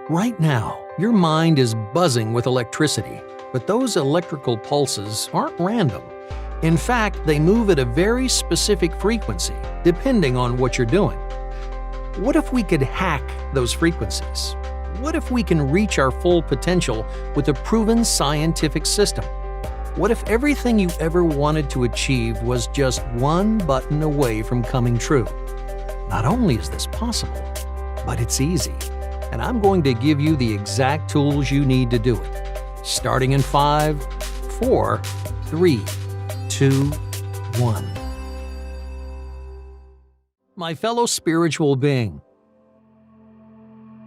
Right now, your mind is buzzing with electricity, but those electrical pulses aren't random. In fact, they move at a very specific frequency, depending on what you're doing. What if we could hack those frequencies? What if we can reach our full potential with a proven scientific system? What if everything you ever wanted to achieve was just one button away from coming true? Not only is this possible, but it's easy. And I'm going to give you the exact tools you need to do it. Starting in 5, 4, 3, 2, 1. My fellow spiritual being,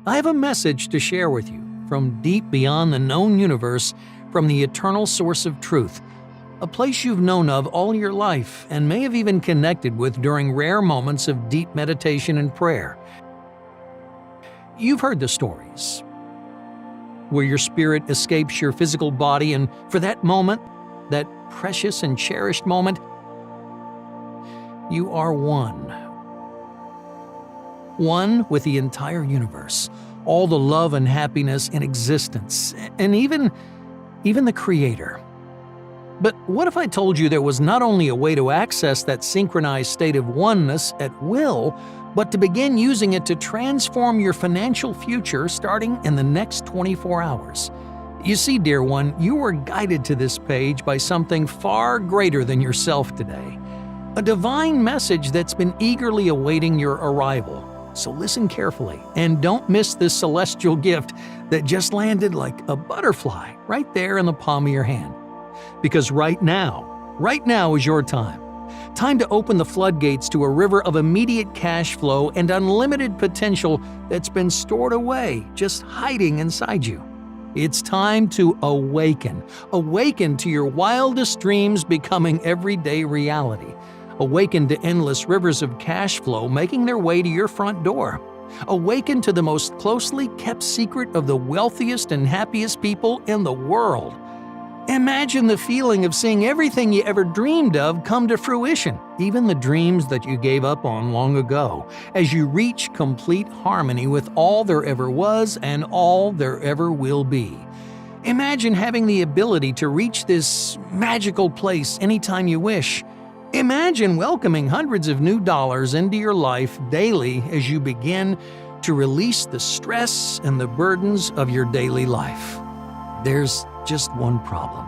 I have a message to share with you from deep beyond the known universe, from the eternal source of truth, a place you've known of all your life and may have even connected with during rare moments of deep meditation and prayer. You've heard the stories where your spirit escapes your physical body, and for that moment, that precious and cherished moment, you are one. One with the entire universe, all the love and happiness in existence, and even the Creator. But what if I told you there was not only a way to access that synchronized state of oneness at will, but to begin using it to transform your financial future starting in the next 24 hours? You see, dear one, you were guided to this page by something far greater than yourself today. A divine message that's been eagerly awaiting your arrival. So listen carefully and don't miss this celestial gift that just landed like a butterfly right there in the palm of your hand. Because right now is your time. Time to open the floodgates to a river of immediate cash flow and unlimited potential that's been stored away, just hiding inside you. It's time to awaken. Awaken to your wildest dreams becoming everyday reality. Awaken to endless rivers of cash flow making their way to your front door. Awaken to the most closely kept secret of the wealthiest and happiest people in the world. Imagine the feeling of seeing everything you ever dreamed of come to fruition, even the dreams that you gave up on long ago, as you reach complete harmony with all there ever was and all there ever will be. Imagine having the ability to reach this magical place anytime you wish. Imagine welcoming hundreds of new dollars into your life daily as you begin to release the stress and the burdens of your daily life. There's just one problem.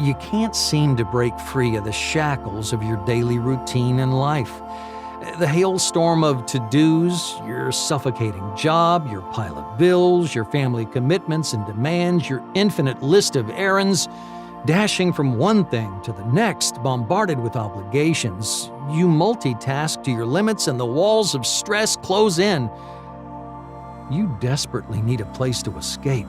You can't seem to break free of the shackles of your daily routine and life. The hailstorm of to-dos, your suffocating job, your pile of bills, your family commitments and demands, your infinite list of errands, dashing from one thing to the next, bombarded with obligations. You multitask to your limits and the walls of stress close in. You desperately need a place to escape,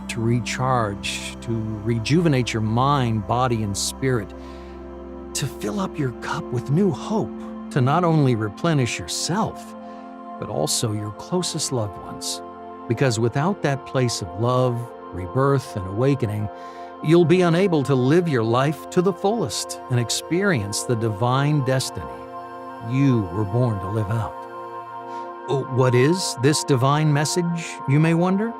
to recharge, to rejuvenate your mind, body, and spirit, to fill up your cup with new hope, to not only replenish yourself, but also your closest loved ones. Because without that place of love, rebirth, and awakening, you'll be unable to live your life to the fullest and experience the divine destiny you were born to live out. What is this divine message, you may wonder?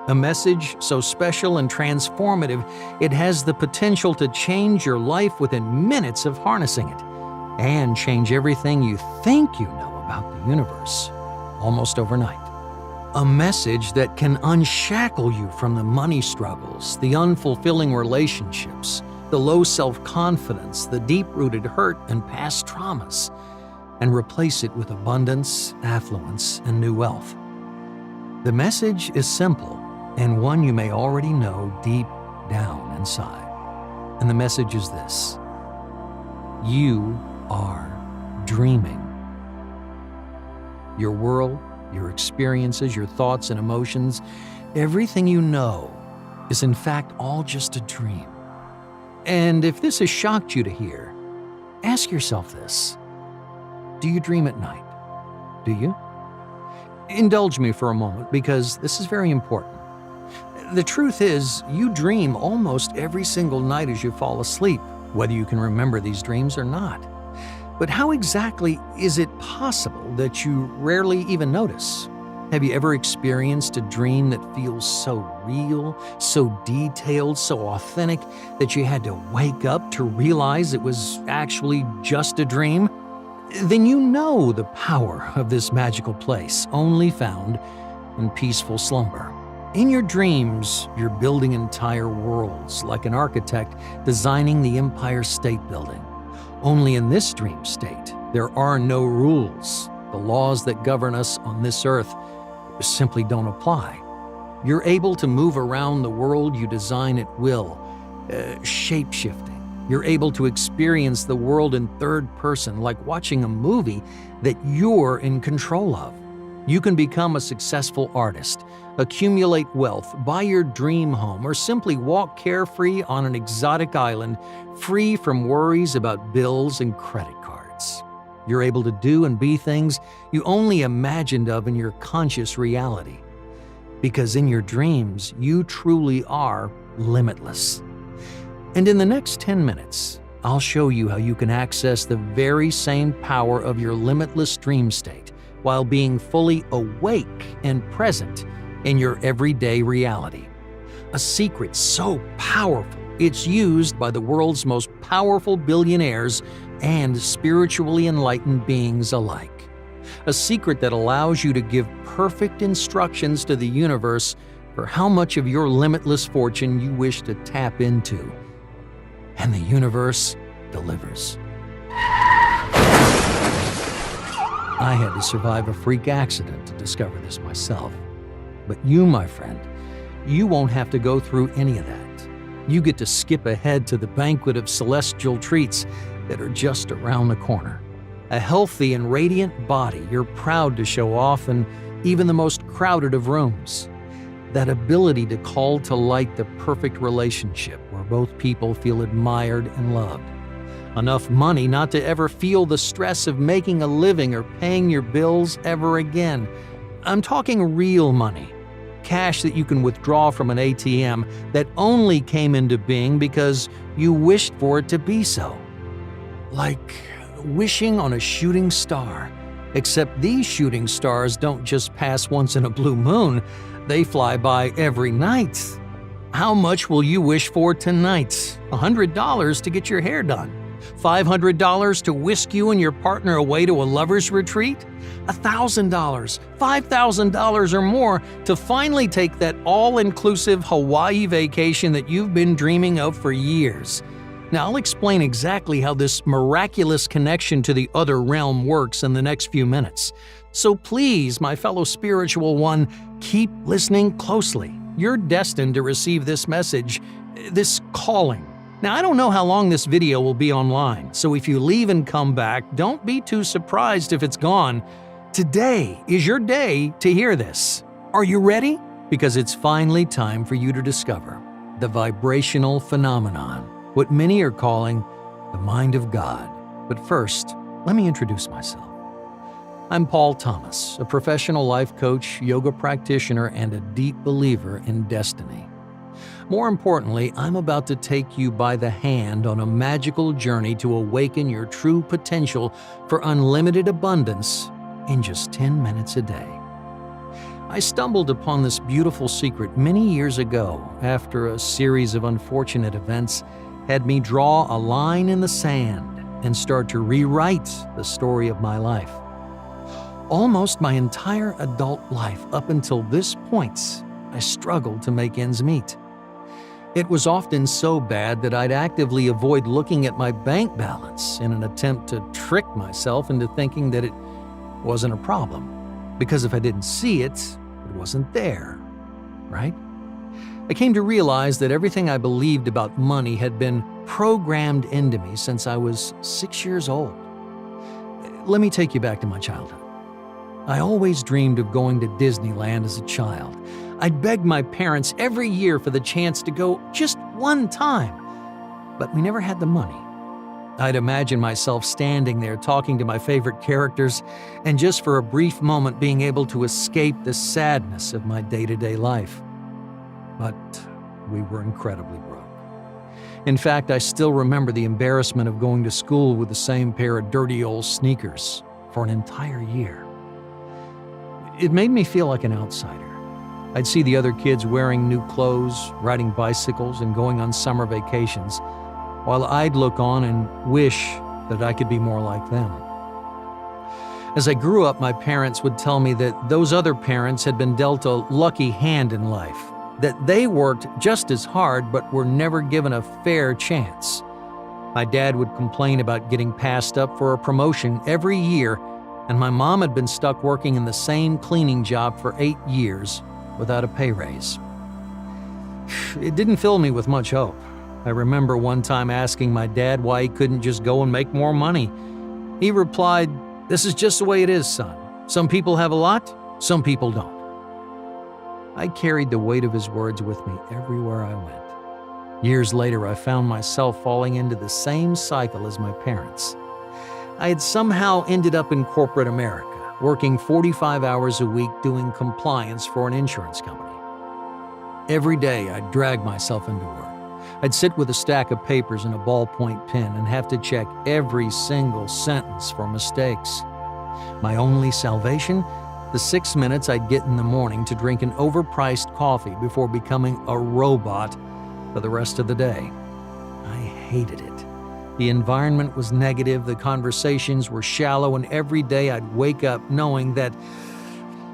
A message so special and transformative, it has the potential to change your life within minutes of harnessing it, and change everything you think you know about the universe, almost overnight. A message that can unshackle you from the money struggles, the unfulfilling relationships, the low self-confidence, the deep-rooted hurt and past traumas, and replace it with abundance, affluence, and new wealth. The message is simple, and one you may already know deep down inside. And the message is this: you are dreaming. Your world, your experiences, your thoughts and emotions, everything you know is in fact all just a dream. And if this has shocked you to hear, ask yourself this: do you dream at night? Do you? Indulge me for a moment because this is very important. The truth is, you dream almost every single night as you fall asleep, whether you can remember these dreams or not. But how exactly is it possible that you rarely even notice? Have you ever experienced a dream that feels so real, so detailed, so authentic that you had to wake up to realize it was actually just a dream? Then you know the power of this magical place, only found in peaceful slumber. In your dreams, you're building entire worlds like an architect designing the Empire State Building. Only in this dream state, there are no rules. The laws that govern us on this earth simply don't apply. You're able to move around the world you design at will, shape-shifting. You're able to experience the world in third person, like watching a movie that you're in control of. You can become a successful artist, accumulate wealth, buy your dream home, or simply walk carefree on an exotic island, free from worries about bills and credit cards. You're able to do and be things you only imagined of in your conscious reality. Because in your dreams, you truly are limitless. And in the next 10 minutes, I'll show you how you can access the very same power of your limitless dream state while being fully awake and present in your everyday reality. A secret so powerful, it's used by the world's most powerful billionaires and spiritually enlightened beings alike. A secret that allows you to give perfect instructions to the universe for how much of your limitless fortune you wish to tap into. And the universe delivers. I had to survive a freak accident to discover this myself. But you, my friend, you won't have to go through any of that. You get to skip ahead to the banquet of celestial treats that are just around the corner. A healthy and radiant body you're proud to show off in even the most crowded of rooms. That ability to call to light the perfect relationship where both people feel admired and loved. Enough money not to ever feel the stress of making a living or paying your bills ever again. I'm talking real money. Cash that you can withdraw from an ATM that only came into being because you wished for it to be so. Like wishing on a shooting star. Except these shooting stars don't just pass once in a blue moon, they fly by every night. How much will you wish for tonight? $100 to get your hair done? $500 to whisk you and your partner away to a lover's retreat? $1,000, $5,000 or more to finally take that all-inclusive Hawaii vacation that you've been dreaming of for years. Now, I'll explain exactly how this miraculous connection to the other realm works in the next few minutes. So please, my fellow spiritual one, keep listening closely. You're destined to receive this message, this calling. Now, I don't know how long this video will be online, so if you leave and come back, don't be too surprised if it's gone. Today is your day to hear this. Are you ready? Because it's finally time for you to discover the vibrational phenomenon, what many are calling the mind of God. But first, let me introduce myself. I'm Paul Thomas, a professional life coach, yoga practitioner, and a deep believer in destiny. More importantly, I'm about to take you by the hand on a magical journey to awaken your true potential for unlimited abundance in just 10 minutes a day. I stumbled upon this beautiful secret many years ago after a series of unfortunate events had me draw a line in the sand and start to rewrite the story of my life. Almost my entire adult life up until this point, I struggled to make ends meet. It was often so bad that I'd actively avoid looking at my bank balance in an attempt to trick myself into thinking that it wasn't a problem. Because if I didn't see it, it wasn't there, right? I came to realize that everything I believed about money had been programmed into me since I was 6 years old. Let me take you back to my childhood. I always dreamed of going to Disneyland as a child. I'd begged my parents every year for the chance to go just one time, but we never had the money. I'd imagine myself standing there talking to my favorite characters and just for a brief moment being able to escape the sadness of my day-to-day life. But we were incredibly broke. In fact, I still remember the embarrassment of going to school with the same pair of dirty old sneakers for an entire year. It made me feel like an outsider. I'd see the other kids wearing new clothes, riding bicycles, and going on summer vacations, while I'd look on and wish that I could be more like them. As I grew up, my parents would tell me that those other parents had been dealt a lucky hand in life, that they worked just as hard but were never given a fair chance. My dad would complain about getting passed up for a promotion every year, and my mom had been stuck working in the same cleaning job for 8 years without a pay raise. It didn't fill me with much hope. I remember one time asking my dad why he couldn't just go and make more money. He replied, "This is just the way it is, son. Some people have a lot, some people don't." I carried the weight of his words with me everywhere I went. Years later, I found myself falling into the same cycle as my parents. I had somehow ended up in corporate America, working 45 hours a week doing compliance for an insurance company. Every day, I'd drag myself into work. I'd sit with a stack of papers and a ballpoint pen and have to check every single sentence for mistakes. My only salvation? The 6 minutes I'd get in the morning to drink an overpriced coffee before becoming a robot for the rest of the day. I hated it. The environment was negative, the conversations were shallow, and every day I'd wake up knowing that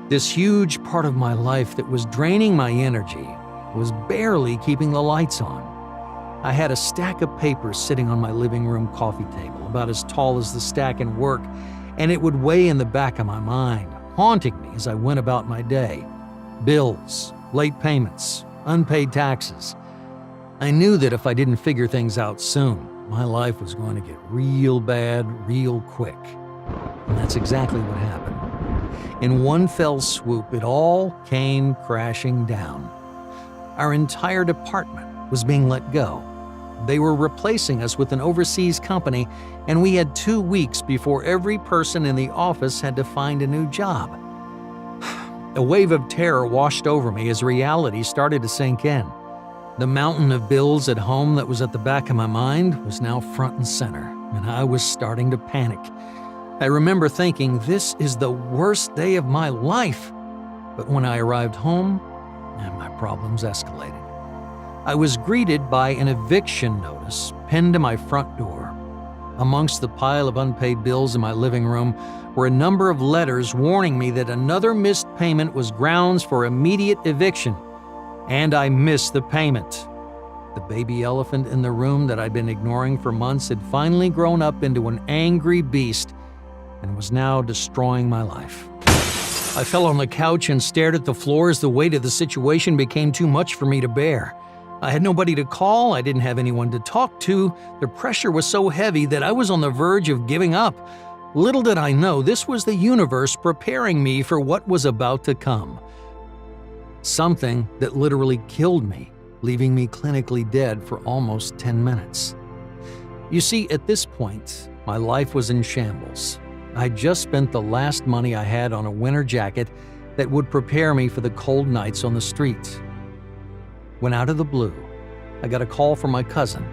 this huge part of my life that was draining my energy was barely keeping the lights on. I had a stack of papers sitting on my living room coffee table, about as tall as the stack in work, and it would weigh in the back of my mind, haunting me as I went about my day. Bills, late payments, unpaid taxes. I knew that if I didn't figure things out soon, my life was going to get real bad real quick. And that's exactly what happened. In one fell swoop, it all came crashing down. Our entire department was being let go. They were replacing us with an overseas company, and we had 2 weeks before every person in the office had to find a new job. A wave of terror washed over me as reality started to sink in. The mountain of bills at home that was at the back of my mind was now front and center, and I was starting to panic. I remember thinking, this is the worst day of my life. But when I arrived home, my problems escalated. I was greeted by an eviction notice pinned to my front door. Amongst the pile of unpaid bills in my living room were a number of letters warning me that another missed payment was grounds for immediate eviction. And I missed the payment. The baby elephant in the room that I'd been ignoring for months had finally grown up into an angry beast and was now destroying my life. I fell on the couch and stared at the floor as the weight of the situation became too much for me to bear. I had nobody to call, I didn't have anyone to talk to, the pressure was so heavy that I was on the verge of giving up. Little did I know, this was the universe preparing me for what was about to come. Something that literally killed me, leaving me clinically dead for almost 10 minutes. You see, at this point, my life was in shambles. I'd just spent the last money I had on a winter jacket that would prepare me for the cold nights on the street. When out of the blue, I got a call from my cousin.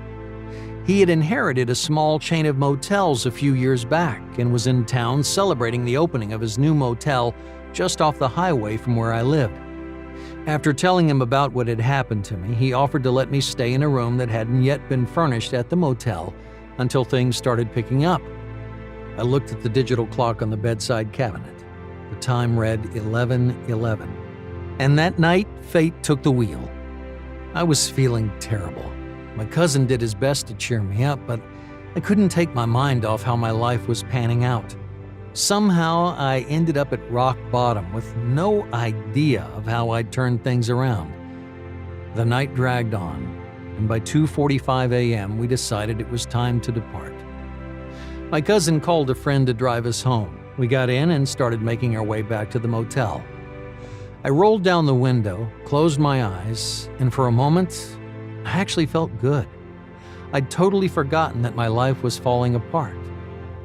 He had inherited a small chain of motels a few years back and was in town celebrating the opening of his new motel just off the highway from where I lived. After telling him about what had happened to me, he offered to let me stay in a room that hadn't yet been furnished at the motel until things started picking up. I looked at the digital clock on the bedside cabinet. The time read 11:11. And that night, fate took the wheel. I was feeling terrible. My cousin did his best to cheer me up, but I couldn't take my mind off how my life was panning out. Somehow, I ended up at rock bottom with no idea of how I'd turn things around. The night dragged on, and by 2:45 a.m., we decided it was time to depart. My cousin called a friend to drive us home. We got in and started making our way back to the motel. I rolled down the window, closed my eyes, and for a moment, I actually felt good. I'd totally forgotten that my life was falling apart.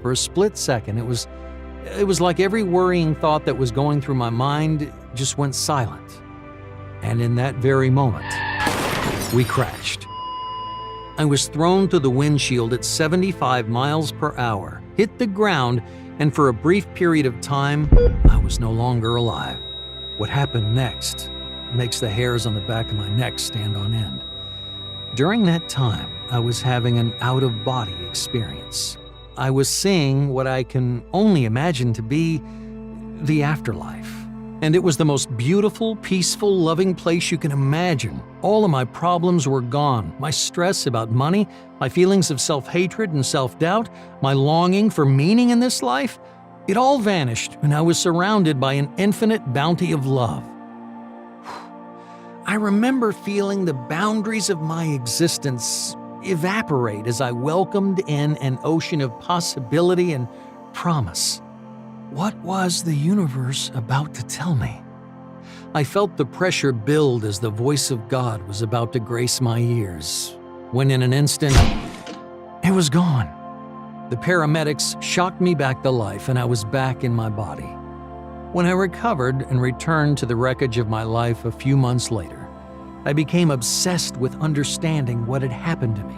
For a split second, it was like every worrying thought that was going through my mind just went silent. And in that very moment, we crashed. I was thrown through the windshield at 75 miles per hour, hit the ground, and for a brief period of time, I was no longer alive. What happened next makes the hairs on the back of my neck stand on end. During that time, I was having an out-of-body experience. I was seeing what I can only imagine to be the afterlife. And it was the most beautiful, peaceful, loving place you can imagine. All of my problems were gone. My stress about money, my feelings of self-hatred and self-doubt, my longing for meaning in this life, it all vanished, and I was surrounded by an infinite bounty of love. I remember feeling the boundaries of my existence evaporate as I welcomed in an ocean of possibility and promise. What was the universe about to tell me? I felt the pressure build as the voice of God was about to grace my ears, when in an instant, it was gone. The paramedics shocked me back to life, and I was back in my body. When I recovered and returned to the wreckage of my life a few months later, I became obsessed with understanding what had happened to me.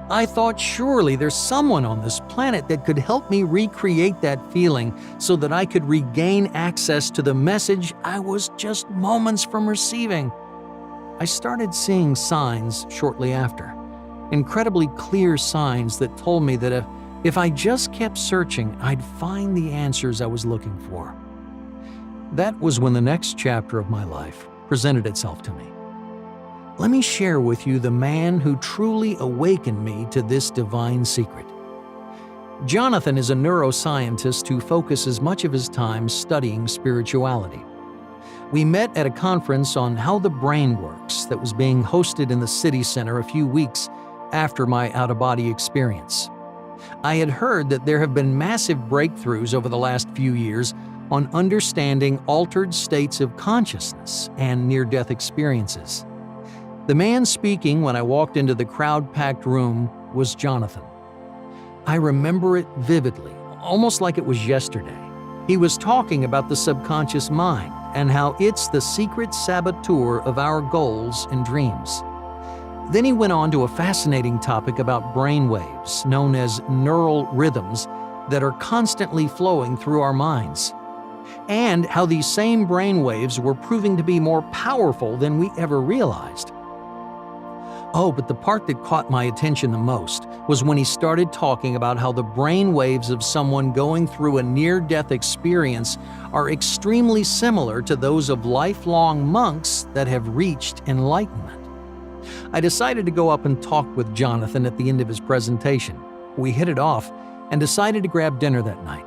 I thought surely there's someone on this planet that could help me recreate that feeling so that I could regain access to the message I was just moments from receiving. I started seeing signs shortly after, incredibly clear signs that told me that if I just kept searching, I'd find the answers I was looking for. That was when the next chapter of my life presented itself to me. Let me share with you the man who truly awakened me to this divine secret. Jonathan is a neuroscientist who focuses much of his time studying spirituality. We met at a conference on how the brain works that was being hosted in the city center a few weeks after my out-of-body experience. I had heard that there have been massive breakthroughs over the last few years on understanding altered states of consciousness and near-death experiences. The man speaking when I walked into the crowd-packed room was Jonathan. I remember it vividly, almost like it was yesterday. He was talking about the subconscious mind and how it's the secret saboteur of our goals and dreams. Then he went on to a fascinating topic about brain waves, known as neural rhythms, that are constantly flowing through our minds, and how these same brain waves were proving to be more powerful than we ever realized. Oh, but the part that caught my attention the most was when he started talking about how the brain waves of someone going through a near-death experience are extremely similar to those of lifelong monks that have reached enlightenment. I decided to go up and talk with Jonathan at the end of his presentation. We hit it off and decided to grab dinner that night.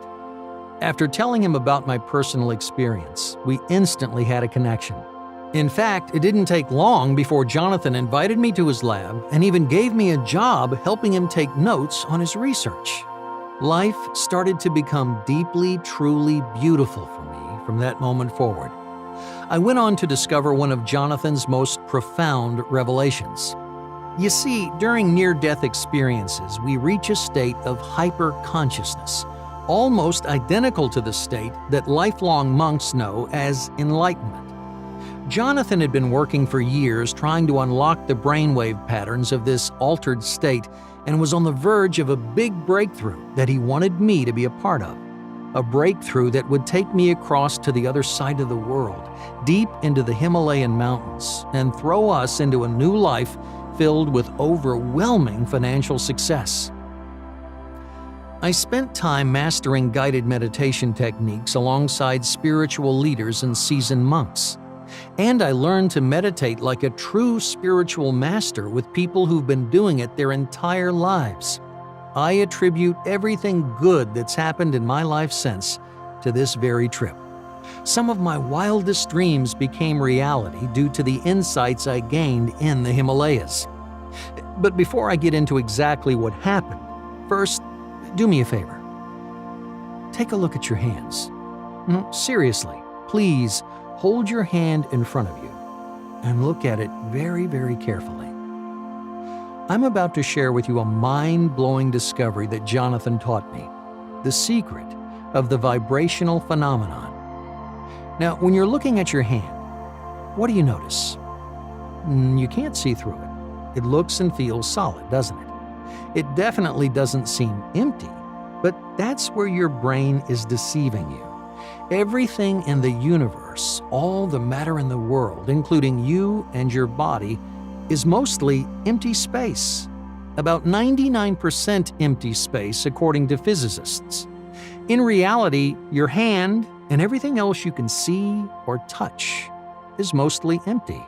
After telling him about my personal experience, we instantly had a connection. In fact, it didn't take long before Jonathan invited me to his lab and even gave me a job helping him take notes on his research. Life started to become deeply, truly beautiful for me from that moment forward. I went on to discover one of Jonathan's most profound revelations. You see, during near-death experiences, we reach a state of hyper-consciousness, almost identical to the state that lifelong monks know as enlightenment. Jonathan had been working for years trying to unlock the brainwave patterns of this altered state and was on the verge of a big breakthrough that he wanted me to be a part of. A breakthrough that would take me across to the other side of the world, deep into the Himalayan mountains, and throw us into a new life filled with overwhelming financial success. I spent time mastering guided meditation techniques alongside spiritual leaders and seasoned monks. And I learned to meditate like a true spiritual master with people who've been doing it their entire lives. I attribute everything good that's happened in my life since to this very trip. Some of my wildest dreams became reality due to the insights I gained in the Himalayas. But before I get into exactly what happened, first, do me a favor. Take a look at your hands. No, seriously, please hold your hand in front of you and look at it very, very carefully. I'm about to share with you a mind-blowing discovery that Jonathan taught me, the secret of the vibrational phenomenon. Now, when you're looking at your hand, what do you notice? You can't see through it. It looks and feels solid, doesn't it? It definitely doesn't seem empty. But that's where your brain is deceiving you. Everything in the universe, all the matter in the world, including you and your body, is mostly empty space. About 99% empty space, according to physicists. In reality, your hand and everything else you can see or touch is mostly empty.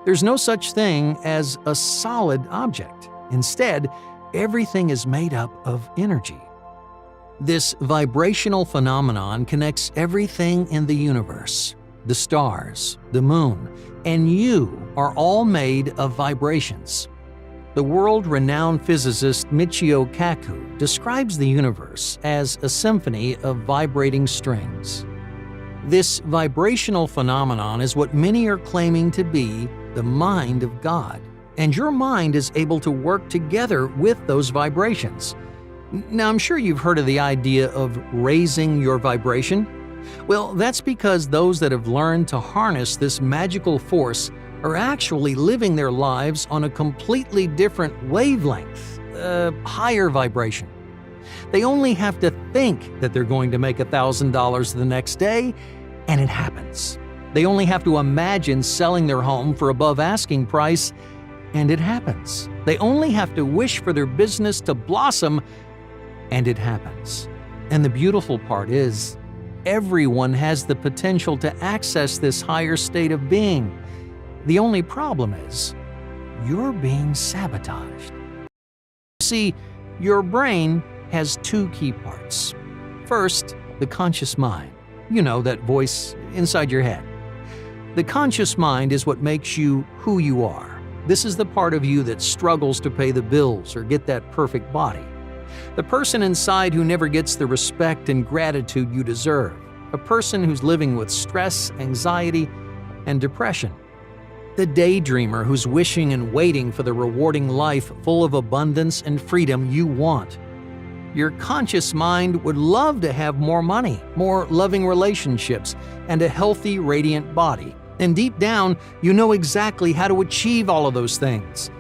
There's no such thing as a solid object. Instead, everything is made up of energy. This vibrational phenomenon connects everything in the universe. The stars, the moon, and you are all made of vibrations. The world-renowned physicist Michio Kaku describes the universe as a symphony of vibrating strings. This vibrational phenomenon is what many are claiming to be the mind of God, and your mind is able to work together with those vibrations. Now, I'm sure you've heard of the idea of raising your vibration. Well, that's because those that have learned to harness this magical force are actually living their lives on a completely different wavelength, higher vibration. They only have to think that they're going to make $1,000 the next day, and it happens. They only have to imagine selling their home for above asking price, and it happens. They only have to wish for their business to blossom, and it happens. And the beautiful part is, everyone has the potential to access this higher state of being. The only problem is, you're being sabotaged. See, your brain has two key parts. First, the conscious mind. You know, that voice inside your head. The conscious mind is what makes you who you are. This is the part of you that struggles to pay the bills or get that perfect body. The person inside who never gets the respect and gratitude you deserve. A person who's living with stress, anxiety, and depression. The daydreamer who's wishing and waiting for the rewarding life full of abundance and freedom you want. Your conscious mind would love to have more money, more loving relationships, and a healthy, radiant body. And deep down, you know exactly how to achieve all of those things.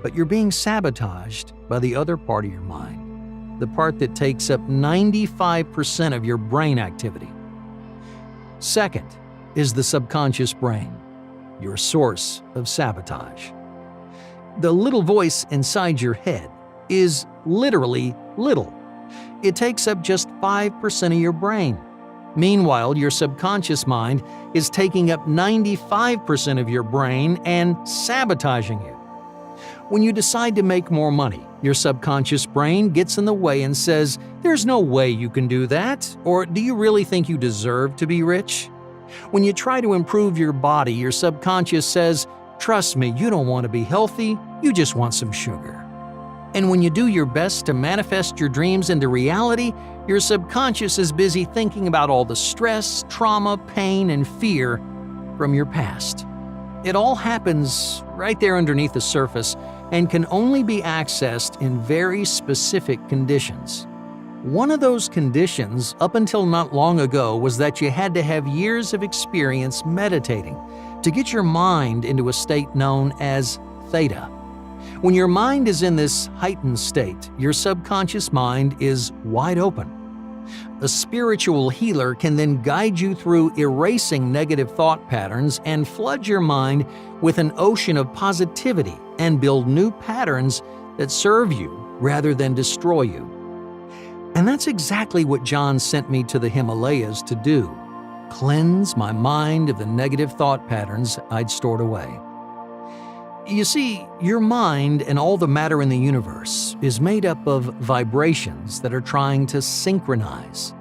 But you're being sabotaged by the other part of your mind, the part that takes up 95% of your brain activity. Second is the subconscious brain, your source of sabotage. The little voice inside your head is literally little. It takes up just 5% of your brain. Meanwhile, your subconscious mind is taking up 95% of your brain and sabotaging you. When you decide to make more money, your subconscious brain gets in the way and says, "There's no way you can do that," or "Do you really think you deserve to be rich?" When you try to improve your body, your subconscious says, "Trust me, you don't want to be healthy, you just want some sugar." And when you do your best to manifest your dreams into reality, your subconscious is busy thinking about all the stress, trauma, pain, and fear from your past. It all happens right there underneath the surface and can only be accessed in very specific conditions. One of those conditions, up until not long ago, was that you had to have years of experience meditating to get your mind into a state known as theta. When your mind is in this heightened state, your subconscious mind is wide open. A spiritual healer can then guide you through erasing negative thought patterns and flood your mind with an ocean of positivity and build new patterns that serve you rather than destroy you. And that's exactly what John sent me to the Himalayas to do: cleanse my mind of the negative thought patterns I'd stored away. You see, your mind and all the matter in the universe is made up of vibrations that are trying to synchronize.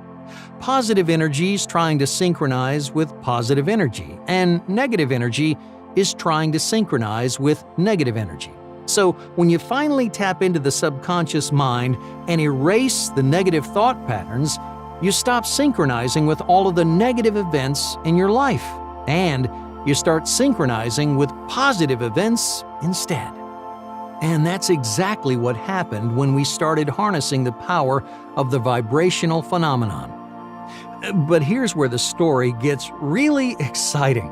Positive energy is trying to synchronize with positive energy, and negative energy is trying to synchronize with negative energy. So when you finally tap into the subconscious mind and erase the negative thought patterns, you stop synchronizing with all of the negative events in your life, and you start synchronizing with positive events instead. And that's exactly what happened when we started harnessing the power of the vibrational phenomenon. But here's where the story gets really exciting.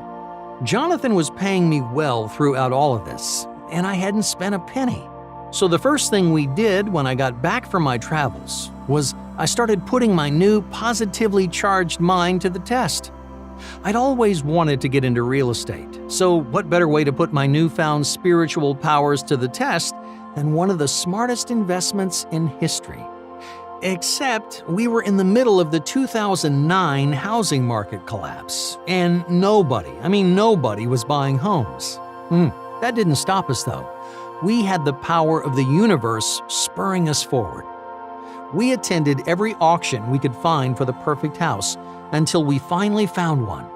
Jonathan was paying me well throughout all of this, and I hadn't spent a penny. So the first thing we did when I got back from my travels was I started putting my new positively charged mind to the test. I'd always wanted to get into real estate, so what better way to put my newfound spiritual powers to the test than one of the smartest investments in history? Except we were in the middle of the 2009 housing market collapse, and nobody was buying homes. That didn't stop us though. We had the power of the universe spurring us forward. We attended every auction we could find for the perfect house until we finally found one.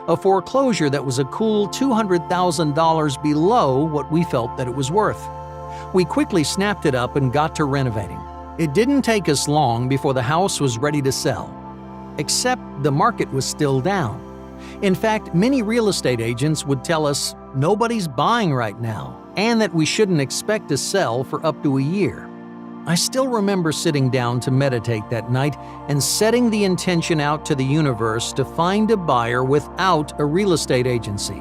A foreclosure that was a cool $200,000 below what we felt that it was worth. We quickly snapped it up and got to renovating. It didn't take us long before the house was ready to sell. Except the market was still down. In fact, many real estate agents would tell us nobody's buying right now and that we shouldn't expect to sell for up to a year. I still remember sitting down to meditate that night and setting the intention out to the universe to find a buyer without a real estate agency.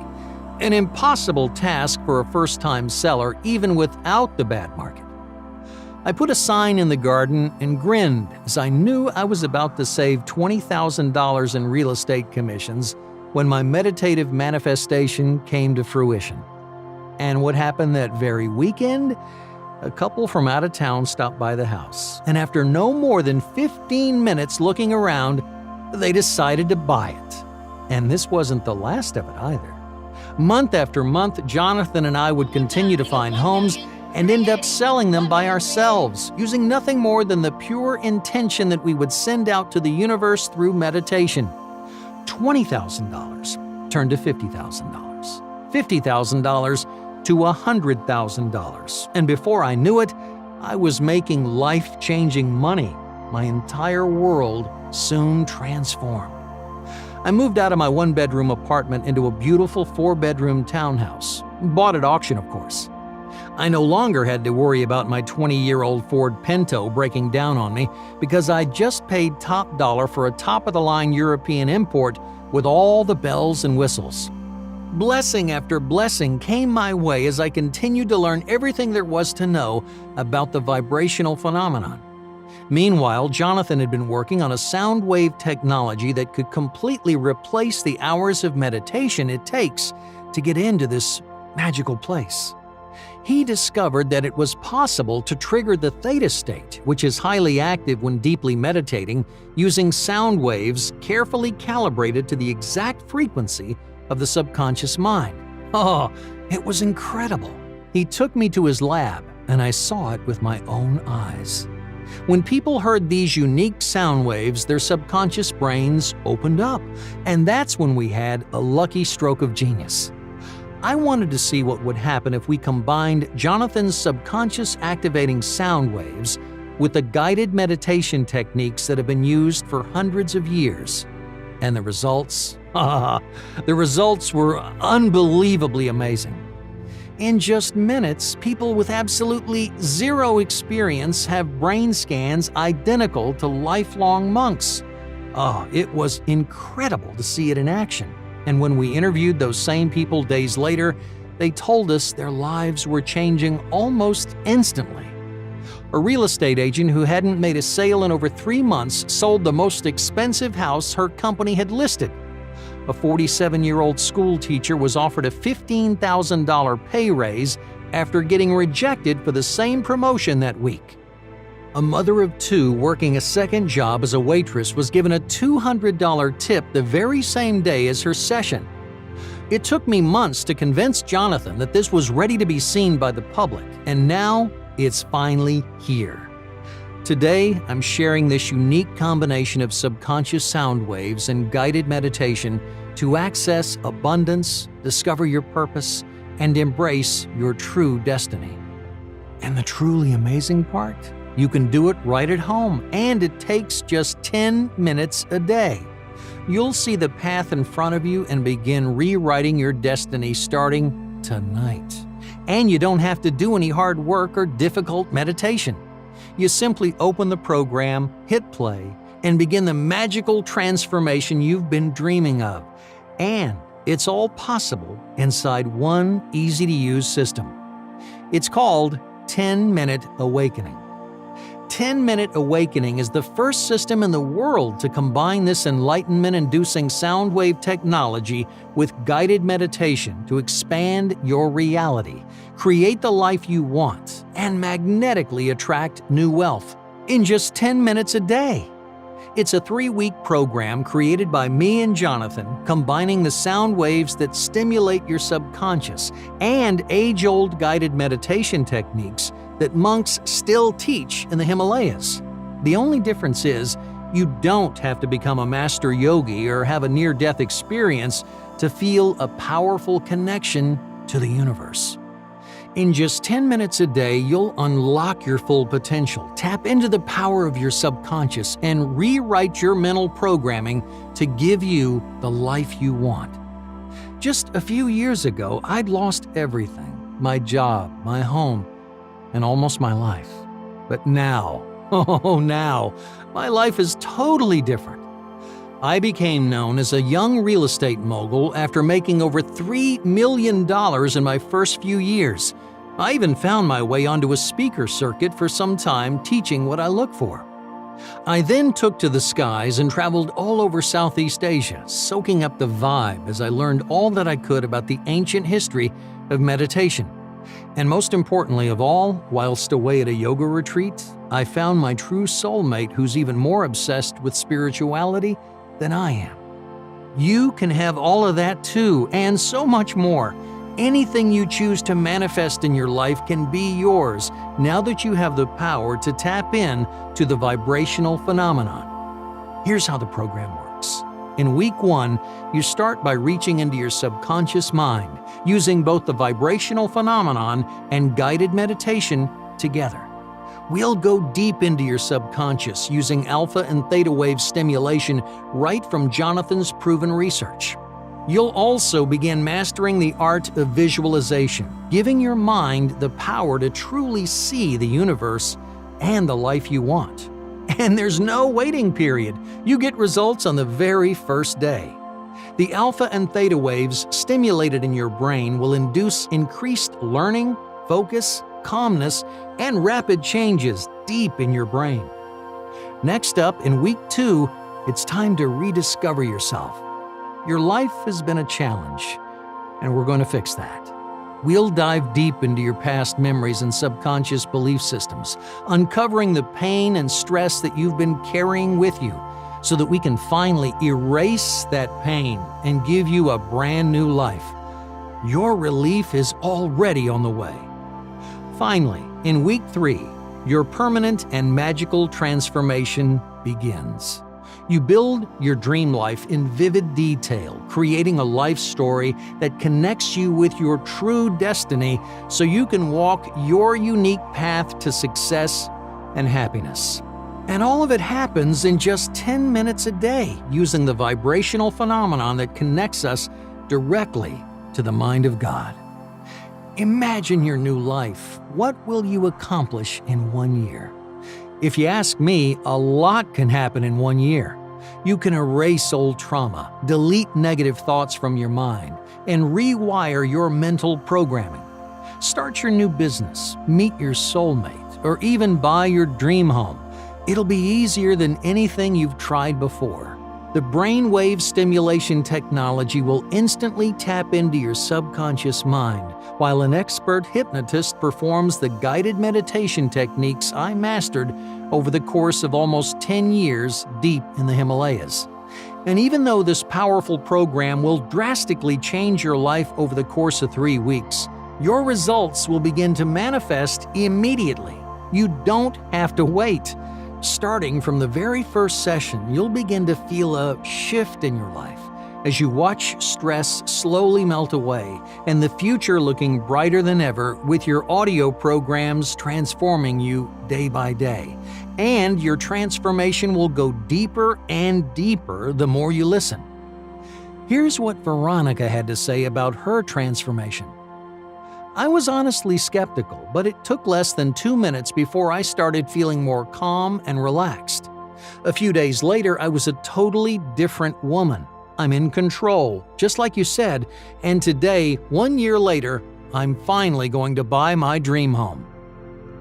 An impossible task for a first-time seller even without the bad market. I put a sign in the garden and grinned as I knew I was about to save $20,000 in real estate commissions when my meditative manifestation came to fruition. And what happened that very weekend? A couple from out of town stopped by the house, and after no more than 15 minutes looking around, they decided to buy it. And this wasn't the last of it either. Month after month, Jonathan and I would continue to find homes and end up selling them by ourselves, using nothing more than the pure intention that we would send out to the universe through meditation. $20,000 turned to $50,000. $50,000 to $100,000. And before I knew it, I was making life-changing money. My entire world soon transformed. I moved out of my one-bedroom apartment into a beautiful 4-bedroom townhouse. Bought at auction, of course. I no longer had to worry about my 20-year-old Ford Pinto breaking down on me because I just paid top dollar for a top-of-the-line European import with all the bells and whistles. Blessing after blessing came my way as I continued to learn everything there was to know about the vibrational phenomenon. Meanwhile, Jonathan had been working on a sound wave technology that could completely replace the hours of meditation it takes to get into this magical place. He discovered that it was possible to trigger the theta state, which is highly active when deeply meditating, using sound waves carefully calibrated to the exact frequency of the subconscious mind. Oh, it was incredible. He took me to his lab, and I saw it with my own eyes. When people heard these unique sound waves, their subconscious brains opened up, and that's when we had a lucky stroke of genius. I wanted to see what would happen if we combined Jonathan's subconscious activating sound waves with the guided meditation techniques that have been used for hundreds of years. And the results? The results were unbelievably amazing. In just minutes, people with absolutely zero experience have brain scans identical to lifelong monks. It was incredible to see it in action. And when we interviewed those same people days later, they told us their lives were changing almost instantly. A real estate agent who hadn't made a sale in over 3 months sold the most expensive house her company had listed. A 47-year-old school teacher was offered a $15,000 pay raise after getting rejected for the same promotion that week. A mother of 2 working a second job as a waitress was given a $200 tip the very same day as her session. It took me months to convince Jonathan that this was ready to be seen by the public, and now it's finally here. Today, I'm sharing this unique combination of subconscious sound waves and guided meditation to access abundance, discover your purpose, and embrace your true destiny. And the truly amazing part? You can do it right at home, and it takes just 10 minutes a day. You'll see the path in front of you and begin rewriting your destiny starting tonight. And you don't have to do any hard work or difficult meditation. You simply open the program, hit play, and begin the magical transformation you've been dreaming of. And it's all possible inside one easy-to-use system. It's called 10-Minute Awakening. 10-Minute Awakening is the first system in the world to combine this enlightenment-inducing sound wave technology with guided meditation to expand your reality, create the life you want, and magnetically attract new wealth in just 10 minutes a day. It's a 3-week program created by me and Jonathan, combining the sound waves that stimulate your subconscious and age-old guided meditation techniques that monks still teach in the Himalayas. The only difference is, you don't have to become a master yogi or have a near-death experience to feel a powerful connection to the universe. In just 10 minutes a day, you'll unlock your full potential, tap into the power of your subconscious, and rewrite your mental programming to give you the life you want. Just a few years ago, I'd lost everything: my job, my home, and almost my life. But now, now, my life is totally different. I became known as a young real estate mogul after making over $3 million in my first few years. I even found my way onto a speaker circuit for some time teaching what I look for. I then took to the skies and traveled all over Southeast Asia, soaking up the vibe as I learned all that I could about the ancient history of meditation. And most importantly of all, whilst away at a yoga retreat, I found my true soulmate who's even more obsessed with spirituality than I am. You can have all of that too, and so much more. Anything you choose to manifest in your life can be yours now that you have the power to tap in to the vibrational phenomenon. Here's how the program works. In week 1, you start by reaching into your subconscious mind, using both the vibrational phenomenon and guided meditation together. We'll go deep into your subconscious using alpha and theta wave stimulation right from Jonathan's proven research. You'll also begin mastering the art of visualization, giving your mind the power to truly see the universe and the life you want. And there's no waiting period. You get results on the very first day. The alpha and theta waves stimulated in your brain will induce increased learning, focus, calmness, and rapid changes deep in your brain. Next up, in week 2, it's time to rediscover yourself. Your life has been a challenge, and we're going to fix that. We'll dive deep into your past memories and subconscious belief systems, uncovering the pain and stress that you've been carrying with you, so that we can finally erase that pain and give you a brand new life. Your relief is already on the way. Finally, in week 3, your permanent and magical transformation begins. You build your dream life in vivid detail, creating a life story that connects you with your true destiny so you can walk your unique path to success and happiness. And all of it happens in just 10 minutes a day using the vibrational phenomenon that connects us directly to the mind of God. Imagine your new life. What will you accomplish in 1 year? If you ask me, a lot can happen in 1 year. You can erase old trauma, delete negative thoughts from your mind, and rewire your mental programming. Start your new business, meet your soulmate, or even buy your dream home. It'll be easier than anything you've tried before. The brainwave stimulation technology will instantly tap into your subconscious mind, while an expert hypnotist performs the guided meditation techniques I mastered over the course of almost 10 years deep in the Himalayas. And even though this powerful program will drastically change your life over the course of 3 weeks, your results will begin to manifest immediately. You don't have to wait. Starting from the very first session, you'll begin to feel a shift in your life as you watch stress slowly melt away and the future looking brighter than ever with your audio programs transforming you day by day. And your transformation will go deeper and deeper the more you listen. Here's what Veronica had to say about her transformation. I was honestly skeptical, but it took less than 2 minutes before I started feeling more calm and relaxed. A few days later, I was a totally different woman. I'm in control, just like you said, and today, 1 year later, I'm finally going to buy my dream home.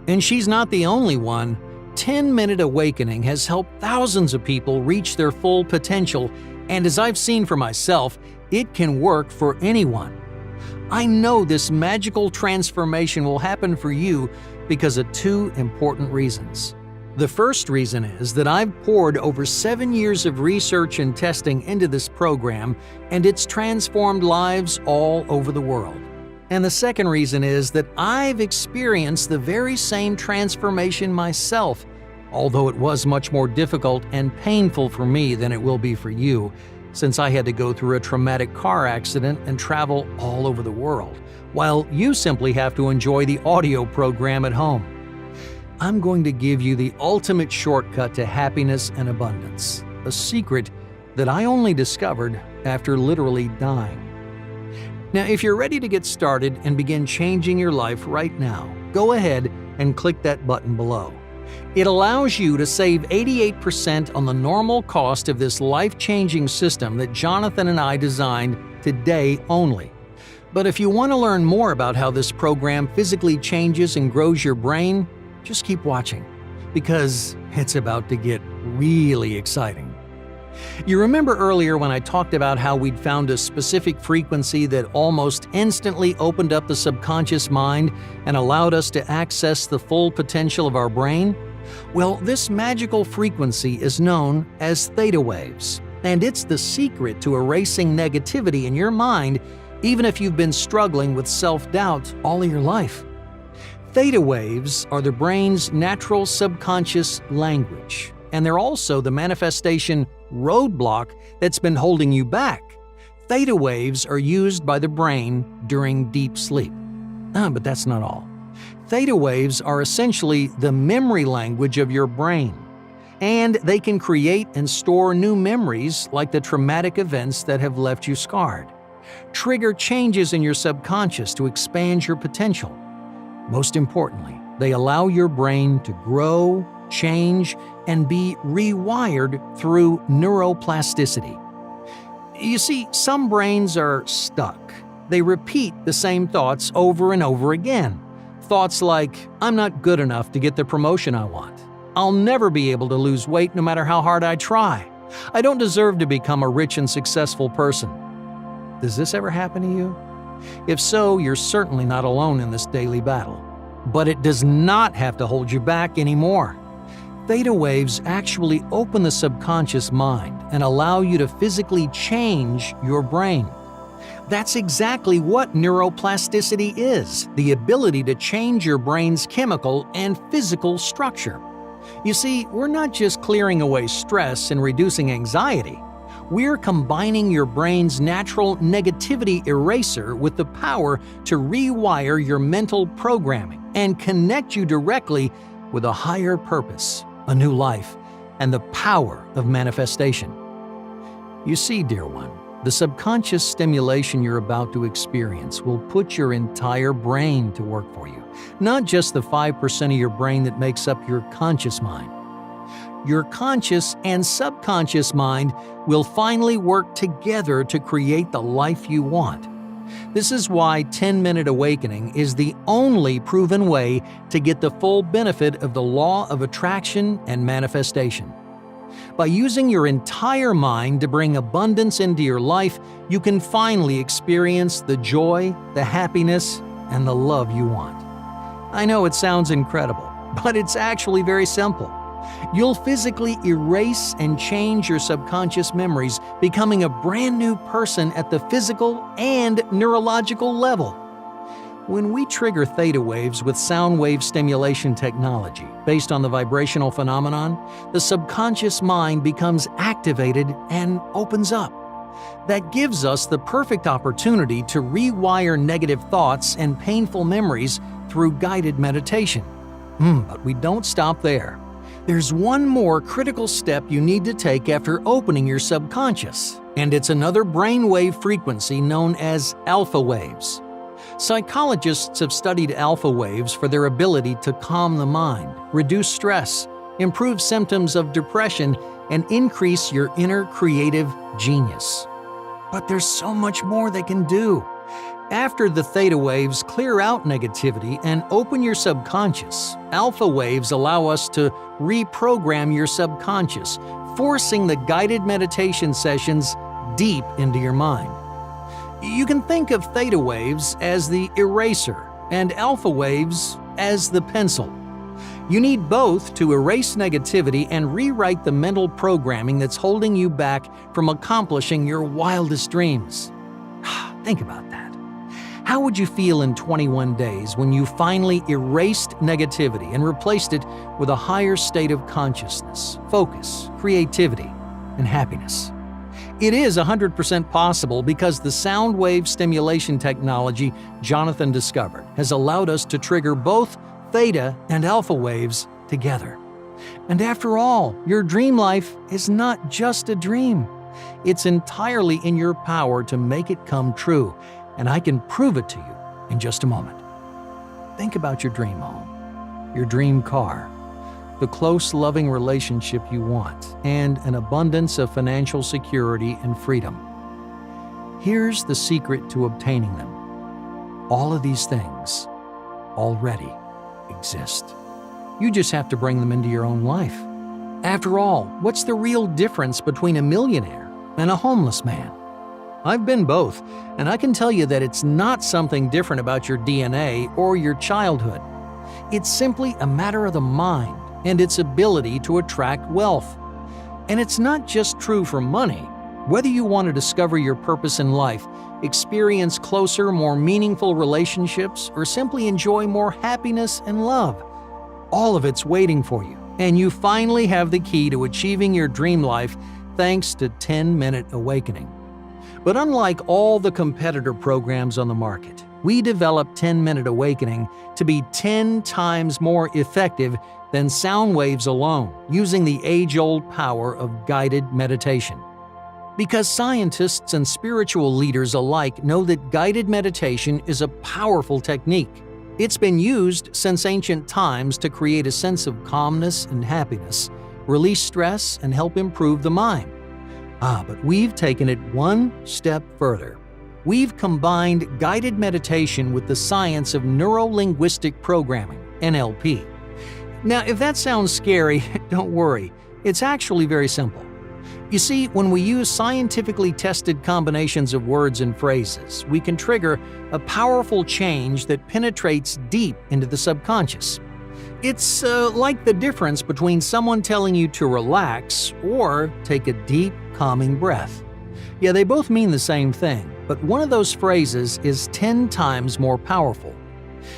And she's not the only one. 10-minute awakening has helped thousands of people reach their full potential, and as I've seen for myself, it can work for anyone. I know this magical transformation will happen for you because of two important reasons. The first reason is that I've poured over 7 years of research and testing into this program, and it's transformed lives all over the world. And the second reason is that I've experienced the very same transformation myself, although it was much more difficult and painful for me than it will be for you, since I had to go through a traumatic car accident and travel all over the world, while you simply have to enjoy the audio program at home. I'm going to give you the ultimate shortcut to happiness and abundance, a secret that I only discovered after literally dying. Now, if you're ready to get started and begin changing your life right now, go ahead and click that button below. It allows you to save 88% on the normal cost of this life-changing system that Jonathan and I designed today only. But if you want to learn more about how this program physically changes and grows your brain, just keep watching, because it's about to get really exciting. You remember earlier when I talked about how we'd found a specific frequency that almost instantly opened up the subconscious mind and allowed us to access the full potential of our brain? Well, this magical frequency is known as theta waves, and it's the secret to erasing negativity in your mind, even if you've been struggling with self-doubt all of your life. Theta waves are the brain's natural subconscious language, and they're also the manifestation roadblock that's been holding you back. Theta waves are used by the brain during deep sleep. But that's not all. Theta waves are essentially the memory language of your brain, and they can create and store new memories like the traumatic events that have left you scarred. Trigger changes in your subconscious to expand your potential. Most importantly, they allow your brain to grow, change, and be rewired through neuroplasticity. You see, some brains are stuck. They repeat the same thoughts over and over again. Thoughts like, I'm not good enough to get the promotion I want. I'll never be able to lose weight no matter how hard I try. I don't deserve to become a rich and successful person. Does this ever happen to you? If so, you're certainly not alone in this daily battle. But it does not have to hold you back anymore. Theta waves actually open the subconscious mind and allow you to physically change your brain. That's exactly what neuroplasticity is, the ability to change your brain's chemical and physical structure. You see, we're not just clearing away stress and reducing anxiety. We're combining your brain's natural negativity eraser with the power to rewire your mental programming and connect you directly with a higher purpose, a new life, and the power of manifestation. You see, dear one, the subconscious stimulation you're about to experience will put your entire brain to work for you, not just the 5% of your brain that makes up your conscious mind. Your conscious and subconscious mind will finally work together to create the life you want. This is why 10-Minute Awakening is the only proven way to get the full benefit of the law of attraction and manifestation. By using your entire mind to bring abundance into your life, you can finally experience the joy, the happiness, and the love you want. I know it sounds incredible, but it's actually very simple. You'll physically erase and change your subconscious memories, becoming a brand new person at the physical and neurological level. When we trigger theta waves with sound wave stimulation technology based on the vibrational phenomenon, the subconscious mind becomes activated and opens up. That gives us the perfect opportunity to rewire negative thoughts and painful memories through guided meditation. But we don't stop there. There's one more critical step you need to take after opening your subconscious, and it's another brainwave frequency known as alpha waves. Psychologists have studied alpha waves for their ability to calm the mind, reduce stress, improve symptoms of depression, and increase your inner creative genius. But there's so much more they can do. After the theta waves clear out negativity and open your subconscious, alpha waves allow us to reprogram your subconscious, forcing the guided meditation sessions deep into your mind. You can think of theta waves as the eraser and alpha waves as the pencil. You need both to erase negativity and rewrite the mental programming that's holding you back from accomplishing your wildest dreams. Think about that. How would you feel in 21 days when you finally erased negativity and replaced it with a higher state of consciousness, focus, creativity, and happiness? It is 100% possible because the sound wave stimulation technology Jonathan discovered has allowed us to trigger both theta and alpha waves together. And after all, your dream life is not just a dream. It's entirely in your power to make it come true, and I can prove it to you in just a moment. Think about your dream home, your dream car, the close, loving relationship you want, and an abundance of financial security and freedom. Here's the secret to obtaining them. All of these things already exist. You just have to bring them into your own life. After all, what's the real difference between a millionaire and a homeless man? I've been both, and I can tell you that it's not something different about your DNA or your childhood. It's simply a matter of the mind and its ability to attract wealth. And it's not just true for money. Whether you want to discover your purpose in life, experience closer, more meaningful relationships, or simply enjoy more happiness and love, all of it's waiting for you. And you finally have the key to achieving your dream life thanks to 10-Minute Awakening. But unlike all the competitor programs on the market, we developed 10-Minute Awakening to be 10 times more effective than sound waves alone, using the age-old power of guided meditation. Because scientists and spiritual leaders alike know that guided meditation is a powerful technique. It's been used since ancient times to create a sense of calmness and happiness, release stress, and help improve the mind. But we've taken it one step further. We've combined guided meditation with the science of neuro-linguistic programming, NLP. Now, if that sounds scary, don't worry. It's actually very simple. You see, when we use scientifically tested combinations of words and phrases, we can trigger a powerful change that penetrates deep into the subconscious. It's like the difference between someone telling you to relax or take a deep, calming breath. Yeah, they both mean the same thing, but one of those phrases is 10 times more powerful.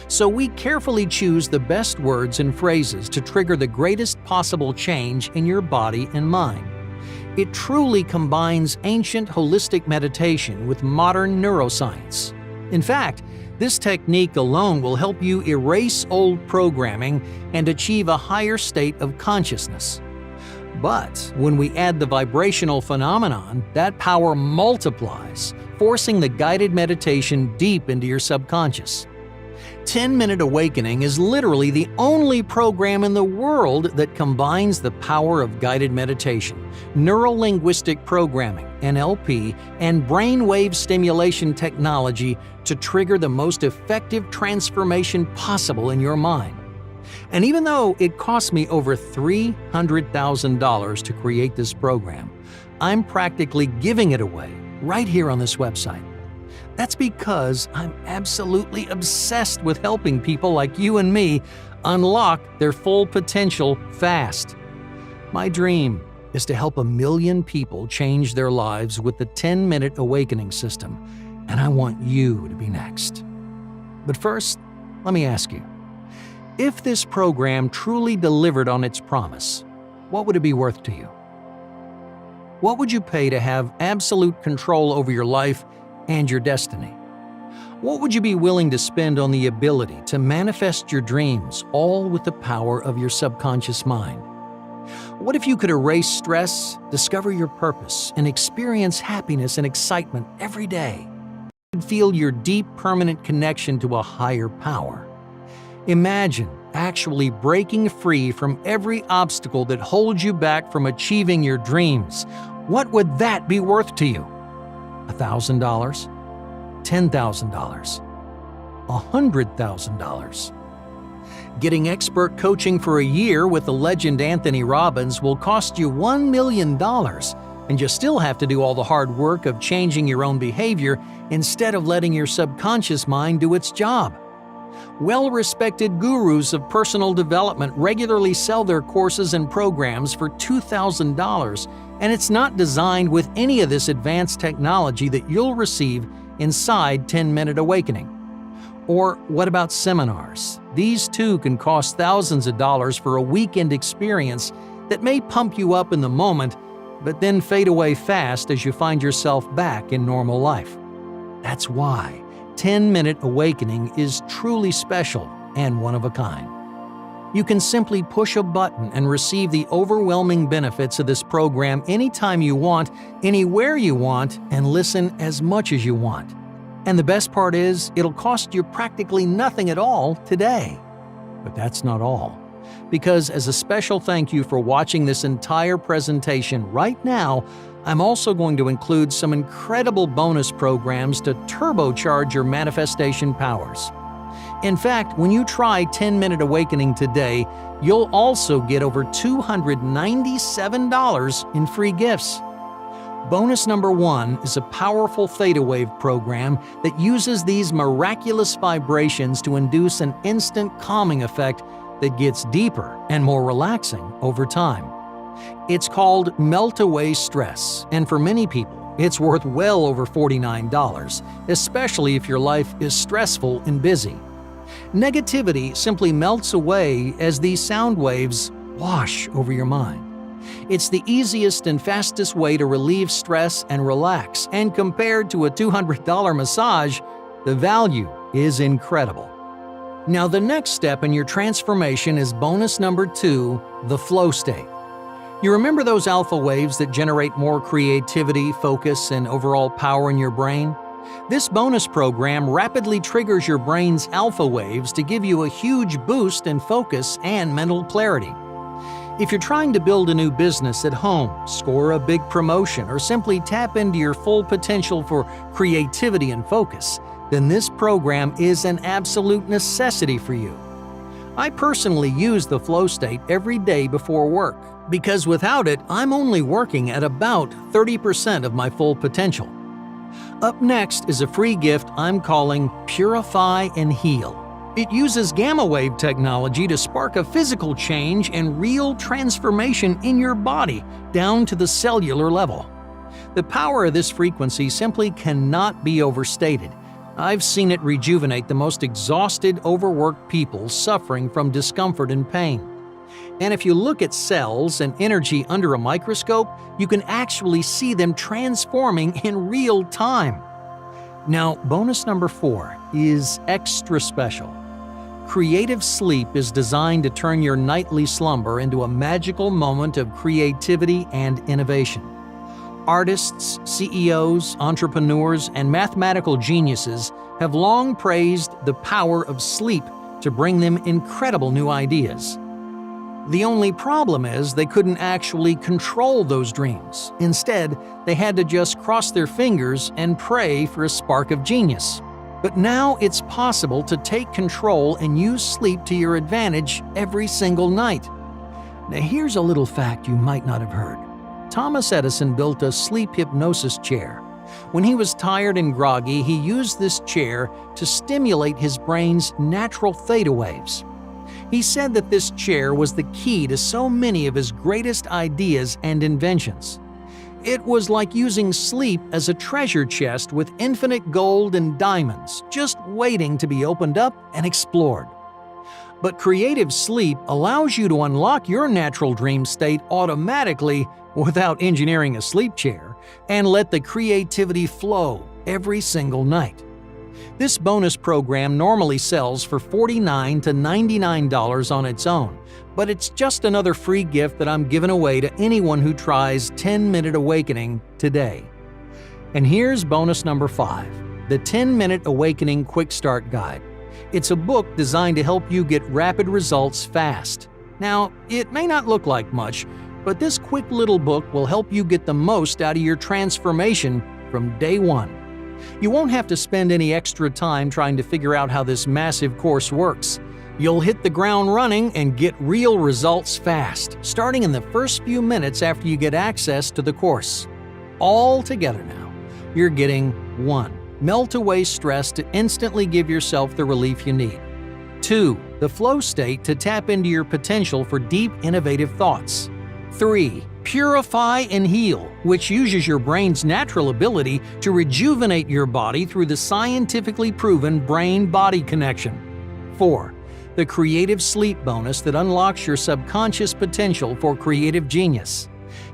So we carefully choose the best words and phrases to trigger the greatest possible change in your body and mind. It truly combines ancient holistic meditation with modern neuroscience. In fact, this technique alone will help you erase old programming and achieve a higher state of consciousness. But when we add the vibrational phenomenon, that power multiplies, forcing the guided meditation deep into your subconscious. 10-Minute Awakening is literally the only program in the world that combines the power of guided meditation, neuro-linguistic programming, NLP, and brainwave stimulation technology to trigger the most effective transformation possible in your mind. And even though it cost me over $300,000 to create this program, I'm practically giving it away right here on this website. That's because I'm absolutely obsessed with helping people like you and me unlock their full potential fast. My dream is to help 1 million people change their lives with the 10-Minute Awakening system, and I want you to be next. But first, let me ask you, if this program truly delivered on its promise, what would it be worth to you? What would you pay to have absolute control over your life and your destiny? What would you be willing to spend on the ability to manifest your dreams, all with the power of your subconscious mind? What if you could erase stress, discover your purpose, and experience happiness and excitement every day? You could feel your deep, permanent connection to a higher power. Imagine actually breaking free from every obstacle that holds you back from achieving your dreams. What would that be worth to you? $1,000? $10,000, $100,000. Getting expert coaching for a year with the legend Anthony Robbins will cost you $1 million, and you still have to do all the hard work of changing your own behavior instead of letting your subconscious mind do its job. Well-respected gurus of personal development regularly sell their courses and programs for $2,000, and it's not designed with any of this advanced technology that you'll receive inside 10-Minute Awakening. Or what about seminars? These too can cost thousands of dollars for a weekend experience that may pump you up in the moment, but then fade away fast as you find yourself back in normal life. That's why 10-Minute Awakening is truly special and one of a kind. You can simply push a button and receive the overwhelming benefits of this program anytime you want, anywhere you want, and listen as much as you want. And the best part is, it'll cost you practically nothing at all today. But that's not all. Because as a special thank you for watching this entire presentation right now, I'm also going to include some incredible bonus programs to turbocharge your manifestation powers. In fact, when you try 10-Minute Awakening today, you'll also get over $297 in free gifts. Bonus number 1 is a powerful theta wave program that uses these miraculous vibrations to induce an instant calming effect that gets deeper and more relaxing over time. It's called Melt Away Stress, and for many people, it's worth well over $49, especially if your life is stressful and busy. Negativity simply melts away as these sound waves wash over your mind. It's the easiest and fastest way to relieve stress and relax, and compared to a $200 massage, the value is incredible. Now, the next step in your transformation is bonus number 2, the flow state. You remember those alpha waves that generate more creativity, focus, and overall power in your brain? This bonus program rapidly triggers your brain's alpha waves to give you a huge boost in focus and mental clarity. If you're trying to build a new business at home, score a big promotion, or simply tap into your full potential for creativity and focus, then this program is an absolute necessity for you. I personally use the flow state every day before work, because without it, I'm only working at about 30% of my full potential. Up next is a free gift I'm calling Purify and Heal. It uses gamma wave technology to spark a physical change and real transformation in your body down to the cellular level. The power of this frequency simply cannot be overstated. I've seen it rejuvenate the most exhausted, overworked people suffering from discomfort and pain. And if you look at cells and energy under a microscope, you can actually see them transforming in real time. Now, bonus number 4 is extra special. Creative Sleep is designed to turn your nightly slumber into a magical moment of creativity and innovation. Artists, CEOs, entrepreneurs, and mathematical geniuses have long praised the power of sleep to bring them incredible new ideas. The only problem is they couldn't actually control those dreams. Instead, they had to just cross their fingers and pray for a spark of genius. But now it's possible to take control and use sleep to your advantage every single night. Now here's a little fact you might not have heard. Thomas Edison built a sleep hypnosis chair. When he was tired and groggy, he used this chair to stimulate his brain's natural theta waves. He said that this chair was the key to so many of his greatest ideas and inventions. It was like using sleep as a treasure chest with infinite gold and diamonds, just waiting to be opened up and explored. But creative sleep allows you to unlock your natural dream state automatically without engineering a sleep chair, and let the creativity flow every single night. This bonus program normally sells for $49 to $99 on its own, but it's just another free gift that I'm giving away to anyone who tries 10-Minute Awakening today. And here's bonus number 5, the 10-Minute Awakening Quick Start Guide. It's a book designed to help you get rapid results fast. Now, it may not look like much, but this quick little book will help you get the most out of your transformation from day one. You won't have to spend any extra time trying to figure out how this massive course works. You'll hit the ground running and get real results fast, starting in the first few minutes after you get access to the course. All together now, you're getting 1. Melt away stress to instantly give yourself the relief you need. 2. The flow state to tap into your potential for deep, innovative thoughts. 3. Purify and heal, which uses your brain's natural ability to rejuvenate your body through the scientifically proven brain-body connection. 4. The creative sleep bonus that unlocks your subconscious potential for creative genius.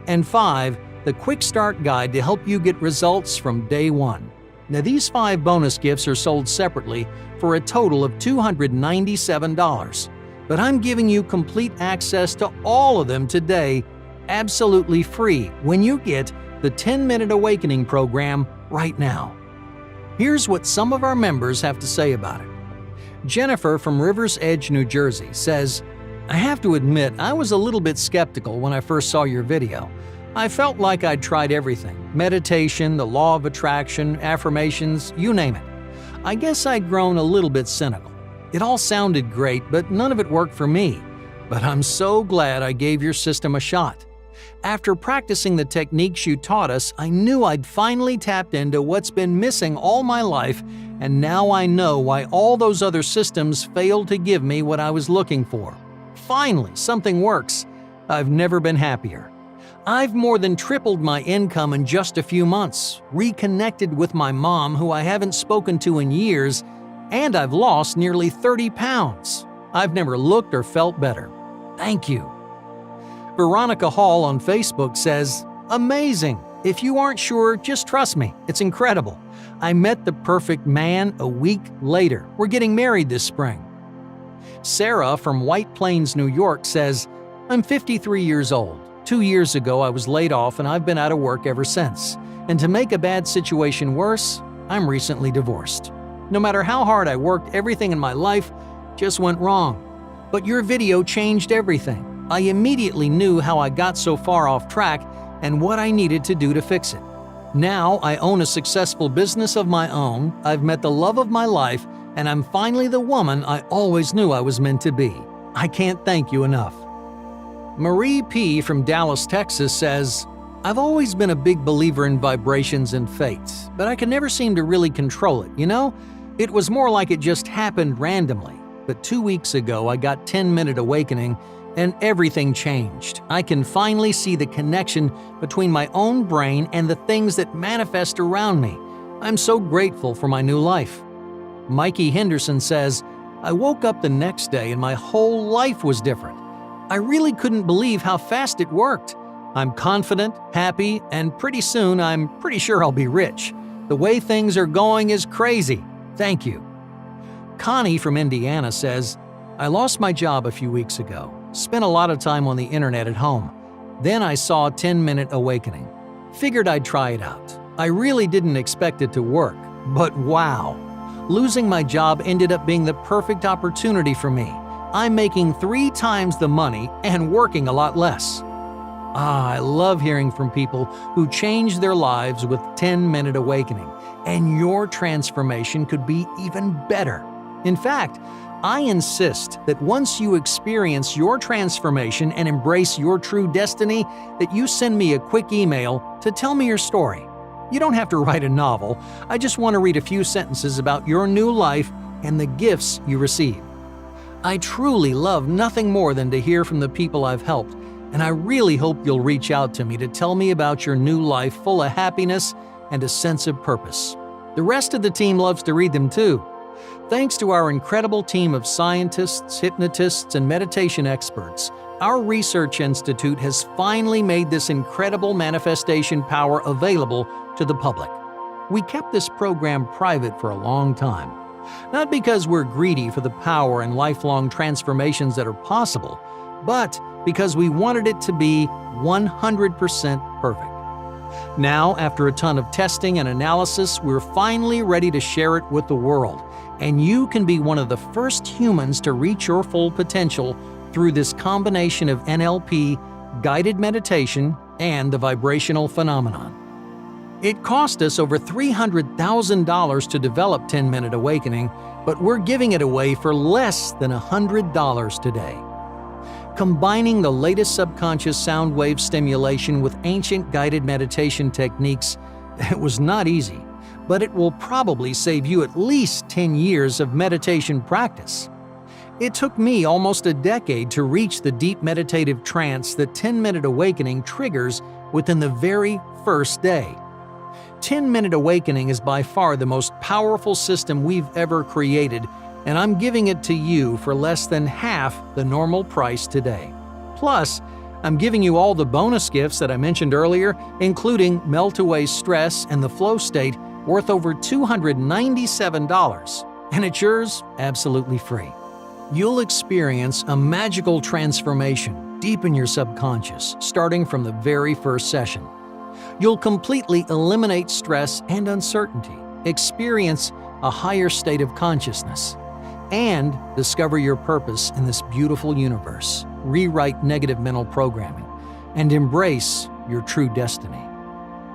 And 5. The quick start guide to help you get results from day 1. Now, these 5 bonus gifts are sold separately for a total of $297, but I'm giving you complete access to all of them today, absolutely free, when you get the 10-Minute Awakening program right now. Here's what some of our members have to say about it. Jennifer from Rivers Edge, New Jersey says, "I have to admit I was a little bit skeptical when I first saw your video. I felt like I'd tried everything: meditation, the law of attraction, affirmations, you name it. I guess I'd grown a little bit cynical. It all sounded great, but none of it worked for me. But I'm so glad I gave your system a shot. After practicing the techniques you taught us, I knew I'd finally tapped into what's been missing all my life, and now I know why all those other systems failed to give me what I was looking for. Finally, something works. I've never been happier. I've more than tripled my income in just a few months, reconnected with my mom who I haven't spoken to in years, and I've lost nearly 30 pounds. I've never looked or felt better. Thank you." Veronica Hall on Facebook says, "Amazing. If you aren't sure, just trust me. It's incredible. I met the perfect man a week later. We're getting married this spring." Sarah from White Plains, New York says, "I'm 53 years old. 2 years ago, I was laid off and I've been out of work ever since. And to make a bad situation worse, I'm recently divorced. No matter how hard I worked, everything in my life just went wrong. But your video changed everything. I immediately knew how I got so far off track and what I needed to do to fix it. Now I own a successful business of my own, I've met the love of my life, and I'm finally the woman I always knew I was meant to be. I can't thank you enough." Marie P. from Dallas, Texas says, "I've always been a big believer in vibrations and fate, but I could never seem to really control it, you know? It was more like it just happened randomly. But 2 weeks ago, I got 10-Minute Awakening, and everything changed. I can finally see the connection between my own brain and the things that manifest around me. I'm so grateful for my new life." Mikey Henderson says, "I woke up the next day and my whole life was different. I really couldn't believe how fast it worked. I'm confident, happy, and pretty soon I'm pretty sure I'll be rich. The way things are going is crazy. Thank you." Connie from Indiana says, "I lost my job a few weeks ago. Spent a lot of time on the internet at home. Then I saw 10-Minute Awakening. Figured I'd try it out. I really didn't expect it to work, but wow. Losing my job ended up being the perfect opportunity for me. I'm making 3 times the money and working a lot less." I love hearing from people who change their lives with 10-Minute Awakening, and your transformation could be even better. In fact, I insist that once you experience your transformation and embrace your true destiny, that you send me a quick email to tell me your story. You don't have to write a novel. I just want to read a few sentences about your new life and the gifts you receive. I truly love nothing more than to hear from the people I've helped, and I really hope you'll reach out to me to tell me about your new life full of happiness and a sense of purpose. The rest of the team loves to read them too. Thanks to our incredible team of scientists, hypnotists, and meditation experts, our research institute has finally made this incredible manifestation power available to the public. We kept this program private for a long time. Not because we're greedy for the power and lifelong transformations that are possible, but because we wanted it to be 100% perfect. Now, after a ton of testing and analysis, we're finally ready to share it with the world, and you can be one of the first humans to reach your full potential through this combination of NLP, guided meditation, and the vibrational phenomenon. It cost us over $300,000 to develop 10-Minute Awakening, but we're giving it away for less than $100 today. Combining the latest subconscious sound wave stimulation with ancient guided meditation techniques, it was not easy, but it will probably save you at least 10 years of meditation practice. It took me almost a decade to reach the deep meditative trance that 10-Minute Awakening triggers within the very first day. 10-Minute Awakening is by far the most powerful system we've ever created, and I'm giving it to you for less than half the normal price today. Plus, I'm giving you all the bonus gifts that I mentioned earlier, including Melt Away Stress and the Flow State, worth over $297, and it's yours absolutely free. You'll experience a magical transformation deep in your subconscious, starting from the very first session. You'll completely eliminate stress and uncertainty, experience a higher state of consciousness, and discover your purpose in this beautiful universe, rewrite negative mental programming, and embrace your true destiny.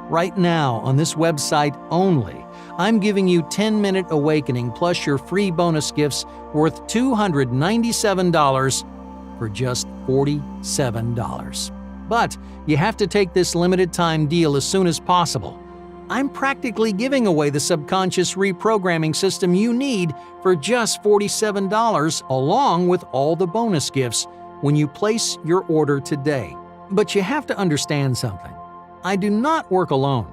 Right now, on this website only, I'm giving you 10-Minute Awakening plus your free bonus gifts worth $297 for just $47. But you have to take this limited time deal as soon as possible. I'm practically giving away the subconscious reprogramming system you need for just $47 along with all the bonus gifts when you place your order today. But you have to understand something. I do not work alone.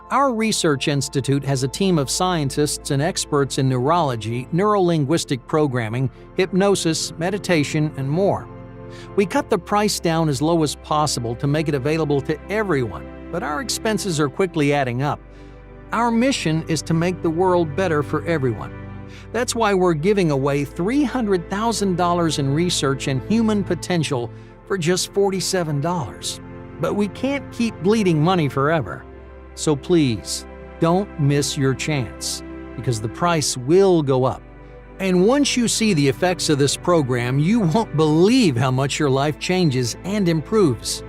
Our research institute has a team of scientists and experts in neurology, neuro-linguistic programming, hypnosis, meditation, and more. We cut the price down as low as possible to make it available to everyone, but our expenses are quickly adding up. Our mission is to make the world better for everyone. That's why we're giving away $300,000 in research and human potential for just $47. But we can't keep bleeding money forever. So please, don't miss your chance, because the price will go up. And once you see the effects of this program, you won't believe how much your life changes and improves.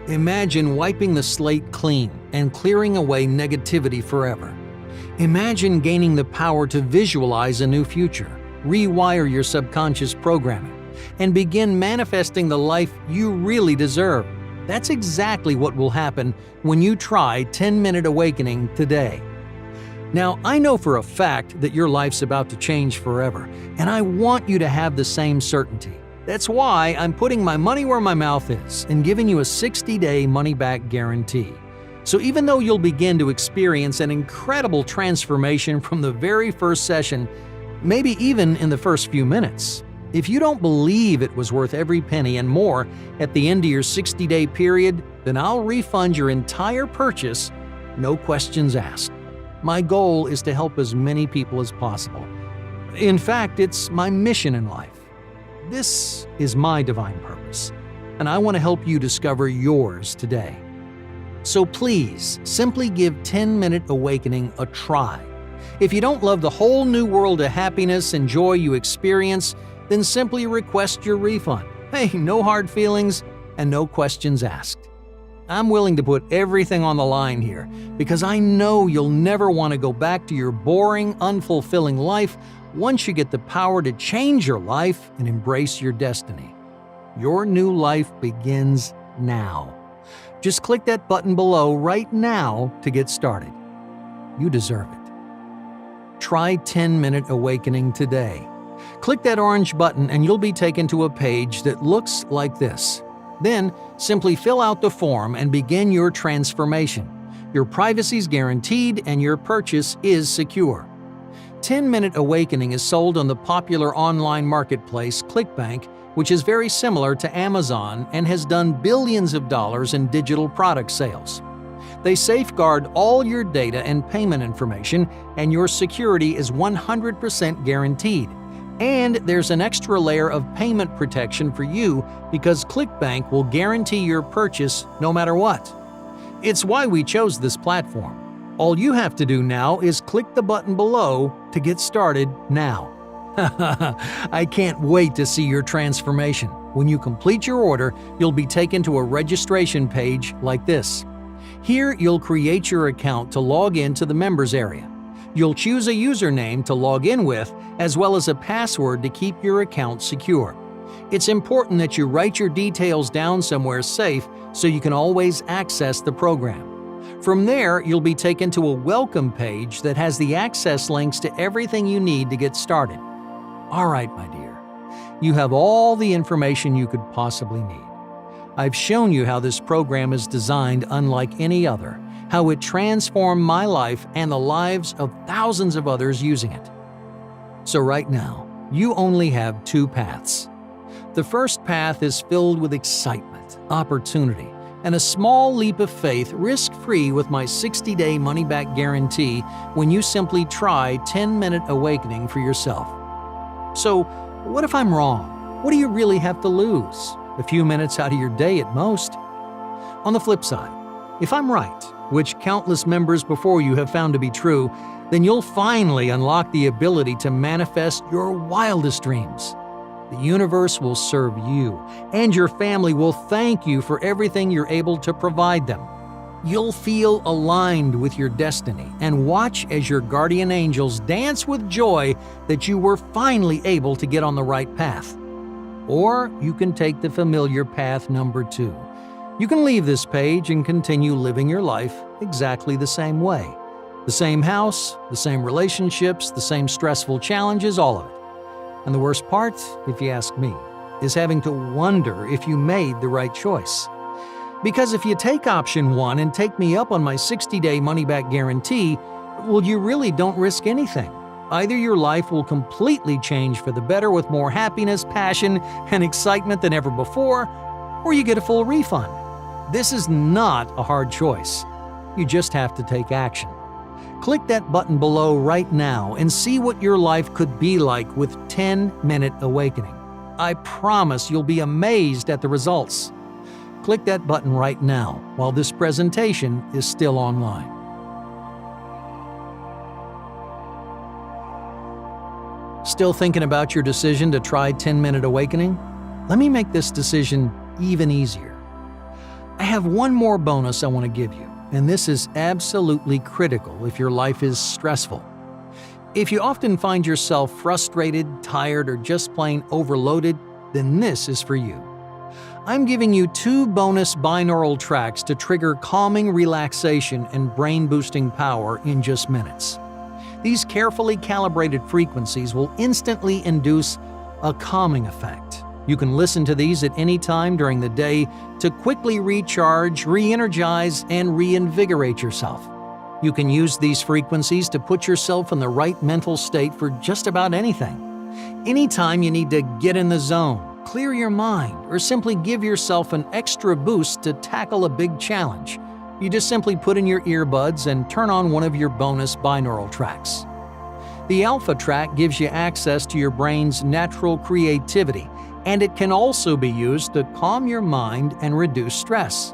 Imagine wiping the slate clean and clearing away negativity forever. Imagine gaining the power to visualize a new future, rewire your subconscious programming, and begin manifesting the life you really deserve. That's exactly what will happen when you try 10-Minute Awakening today. Now, I know for a fact that your life's about to change forever, and I want you to have the same certainty. That's why I'm putting my money where my mouth is and giving you a 60-day money-back guarantee. So even though you'll begin to experience an incredible transformation from the very first session, maybe even in the first few minutes, if you don't believe it was worth every penny and more at the end of your 60-day period, then I'll refund your entire purchase, no questions asked. My goal is to help as many people as possible. In fact, it's my mission in life. This is my divine purpose, and I want to help you discover yours today. So please, simply give 10-Minute Awakening a try. If you don't love the whole new world of happiness and joy you experience, then simply request your refund. Hey, no hard feelings and no questions asked. I'm willing to put everything on the line here because I know you'll never want to go back to your boring, unfulfilling life once you get the power to change your life and embrace your destiny. Your new life begins now. Just click that button below right now to get started. You deserve it. Try 10-Minute Awakening today. Click that orange button and you'll be taken to a page that looks like this. Then, simply fill out the form and begin your transformation. Your privacy is guaranteed and your purchase is secure. 10-Minute Awakening is sold on the popular online marketplace ClickBank, which is very similar to Amazon and has done billions of dollars in digital product sales. They safeguard all your data and payment information, and your security is 100% guaranteed. And there's an extra layer of payment protection for you because ClickBank will guarantee your purchase no matter what. It's why we chose this platform. All you have to do now is click the button below to get started now. I can't wait to see your transformation. When you complete your order, you'll be taken to a registration page like this. Here, you'll create your account to log into the members area. You'll choose a username to log in with, as well as a password to keep your account secure. It's important that you write your details down somewhere safe so you can always access the program. From there, you'll be taken to a welcome page that has the access links to everything you need to get started. All right, my dear, you have all the information you could possibly need. I've shown you how this program is designed unlike any other, how it transformed my life and the lives of thousands of others using it. So right now, you only have two paths. The first path is filled with excitement, opportunity, and a small leap of faith, risk-free with my 60-day money-back guarantee when you simply try 10-minute awakening for yourself. So, what if I'm wrong? What do you really have to lose? A few minutes out of your day at most. On the flip side, if I'm right, which countless members before you have found to be true, then you'll finally unlock the ability to manifest your wildest dreams. The universe will serve you, and your family will thank you for everything you're able to provide them. You'll feel aligned with your destiny and watch as your guardian angels dance with joy that you were finally able to get on the right path. Or you can take the familiar path number 2. You can leave this page and continue living your life exactly the same way. The same house, the same relationships, the same stressful challenges, all of it. And the worst part, if you ask me, is having to wonder if you made the right choice. Because if you take option 1 and take me up on my 60-day money-back guarantee, well, you really don't risk anything. Either your life will completely change for the better with more happiness, passion, and excitement than ever before, or you get a full refund. This is not a hard choice. You just have to take action. Click that button below right now and see what your life could be like with 10-minute awakening. I promise you'll be amazed at the results. Click that button right now while this presentation is still online. Still thinking about your decision to try 10-minute awakening? Let me make this decision even easier. I have one more bonus I want to give you, and this is absolutely critical if your life is stressful. If you often find yourself frustrated, tired, or just plain overloaded, then this is for you. I'm giving you 2 bonus binaural tracks to trigger calming relaxation and brain-boosting power in just minutes. These carefully calibrated frequencies will instantly induce a calming effect. You can listen to these at any time during the day to quickly recharge, re-energize, and reinvigorate yourself. You can use these frequencies to put yourself in the right mental state for just about anything. Anytime you need to get in the zone, clear your mind, or simply give yourself an extra boost to tackle a big challenge, you just simply put in your earbuds and turn on one of your bonus binaural tracks. The Alpha track gives you access to your brain's natural creativity, and it can also be used to calm your mind and reduce stress.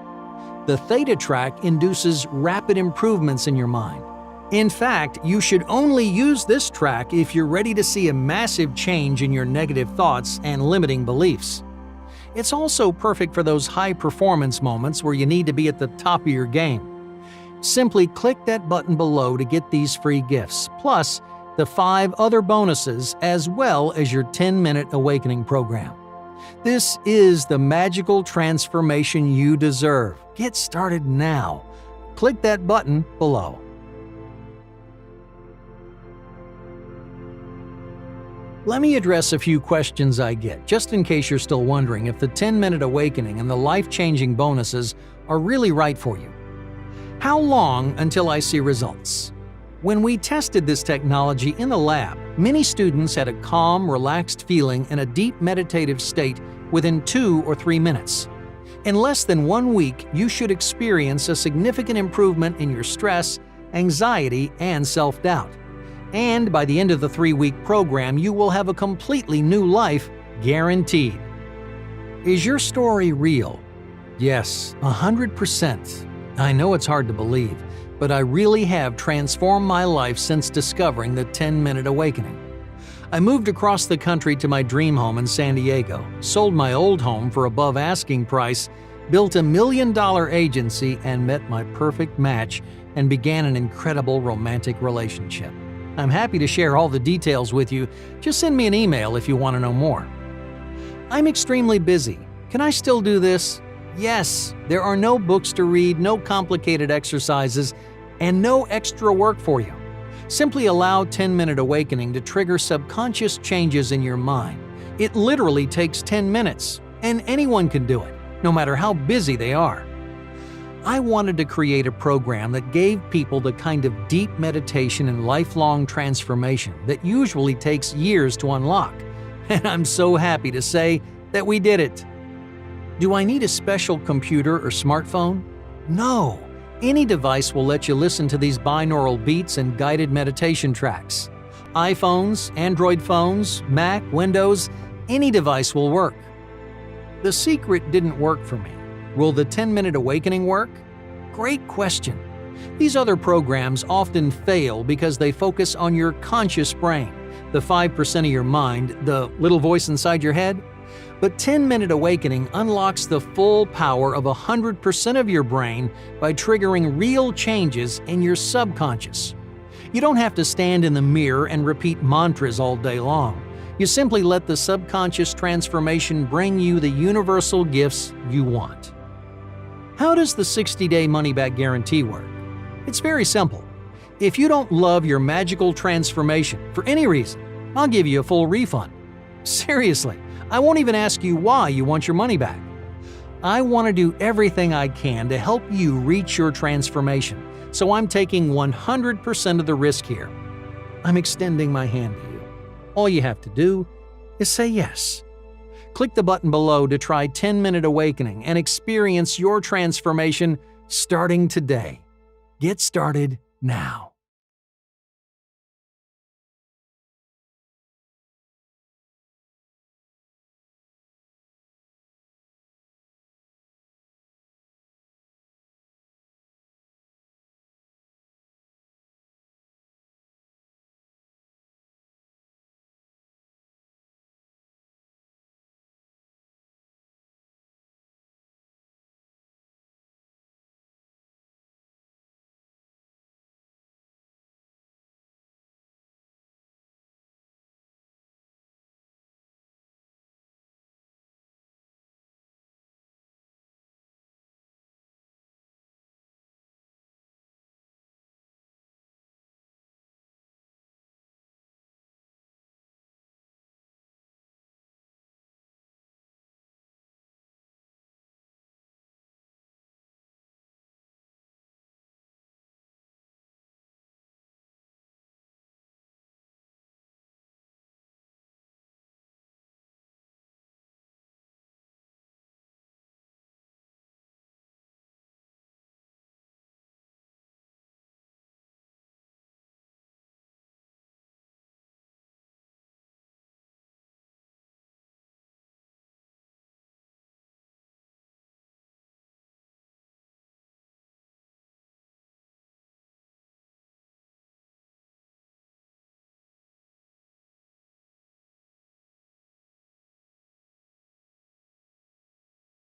The Theta track induces rapid improvements in your mind. In fact, you should only use this track if you're ready to see a massive change in your negative thoughts and limiting beliefs. It's also perfect for those high-performance moments where you need to be at the top of your game. Simply click that button below to get these free gifts, plus the 5 other bonuses as well as your 10-minute awakening program. This is the magical transformation you deserve. Get started now. Click that button below. Let me address a few questions I get, just in case you're still wondering if the 10-minute awakening and the life-changing bonuses are really right for you. How long until I see results? When we tested this technology in the lab, many students had a calm, relaxed feeling and a deep meditative state within 2 or 3 minutes. In less than 1 week, you should experience a significant improvement in your stress, anxiety, and self-doubt. And by the end of the 3-week program, you will have a completely new life, guaranteed. Is your story real? Yes, 100%. I know it's hard to believe, but I really have transformed my life since discovering the 10-minute awakening. I moved across the country to my dream home in San Diego, sold my old home for above asking price, built $1 million agency, and met my perfect match and began an incredible romantic relationship. I'm happy to share all the details with you. Just send me an email if you want to know more. I'm extremely busy. Can I still do this? Yes, there are no books to read, no complicated exercises, and no extra work for you. Simply allow 10-Minute Awakening to trigger subconscious changes in your mind. It literally takes 10 minutes, and anyone can do it, no matter how busy they are. I wanted to create a program that gave people the kind of deep meditation and lifelong transformation that usually takes years to unlock. And I'm so happy to say that we did it. Do I need a special computer or smartphone? No. Any device will let you listen to these binaural beats and guided meditation tracks. iPhones, Android phones, Mac, Windows, any device will work. The secret didn't work for me. Will the 10-Minute Awakening work? Great question. These other programs often fail because they focus on your conscious brain, the 5% of your mind, the little voice inside your head. But 10-Minute Awakening unlocks the full power of 100% of your brain by triggering real changes in your subconscious. You don't have to stand in the mirror and repeat mantras all day long. You simply let the subconscious transformation bring you the universal gifts you want. How does the 60-day money-back guarantee work? It's very simple. If you don't love your magical transformation for any reason, I'll give you a full refund. Seriously, I won't even ask you why you want your money back. I want to do everything I can to help you reach your transformation, so I'm taking 100% of the risk here. I'm extending my hand to you. All you have to do is say yes. Click the button below to try 10-Minute Awakening and experience your transformation starting today. Get started now.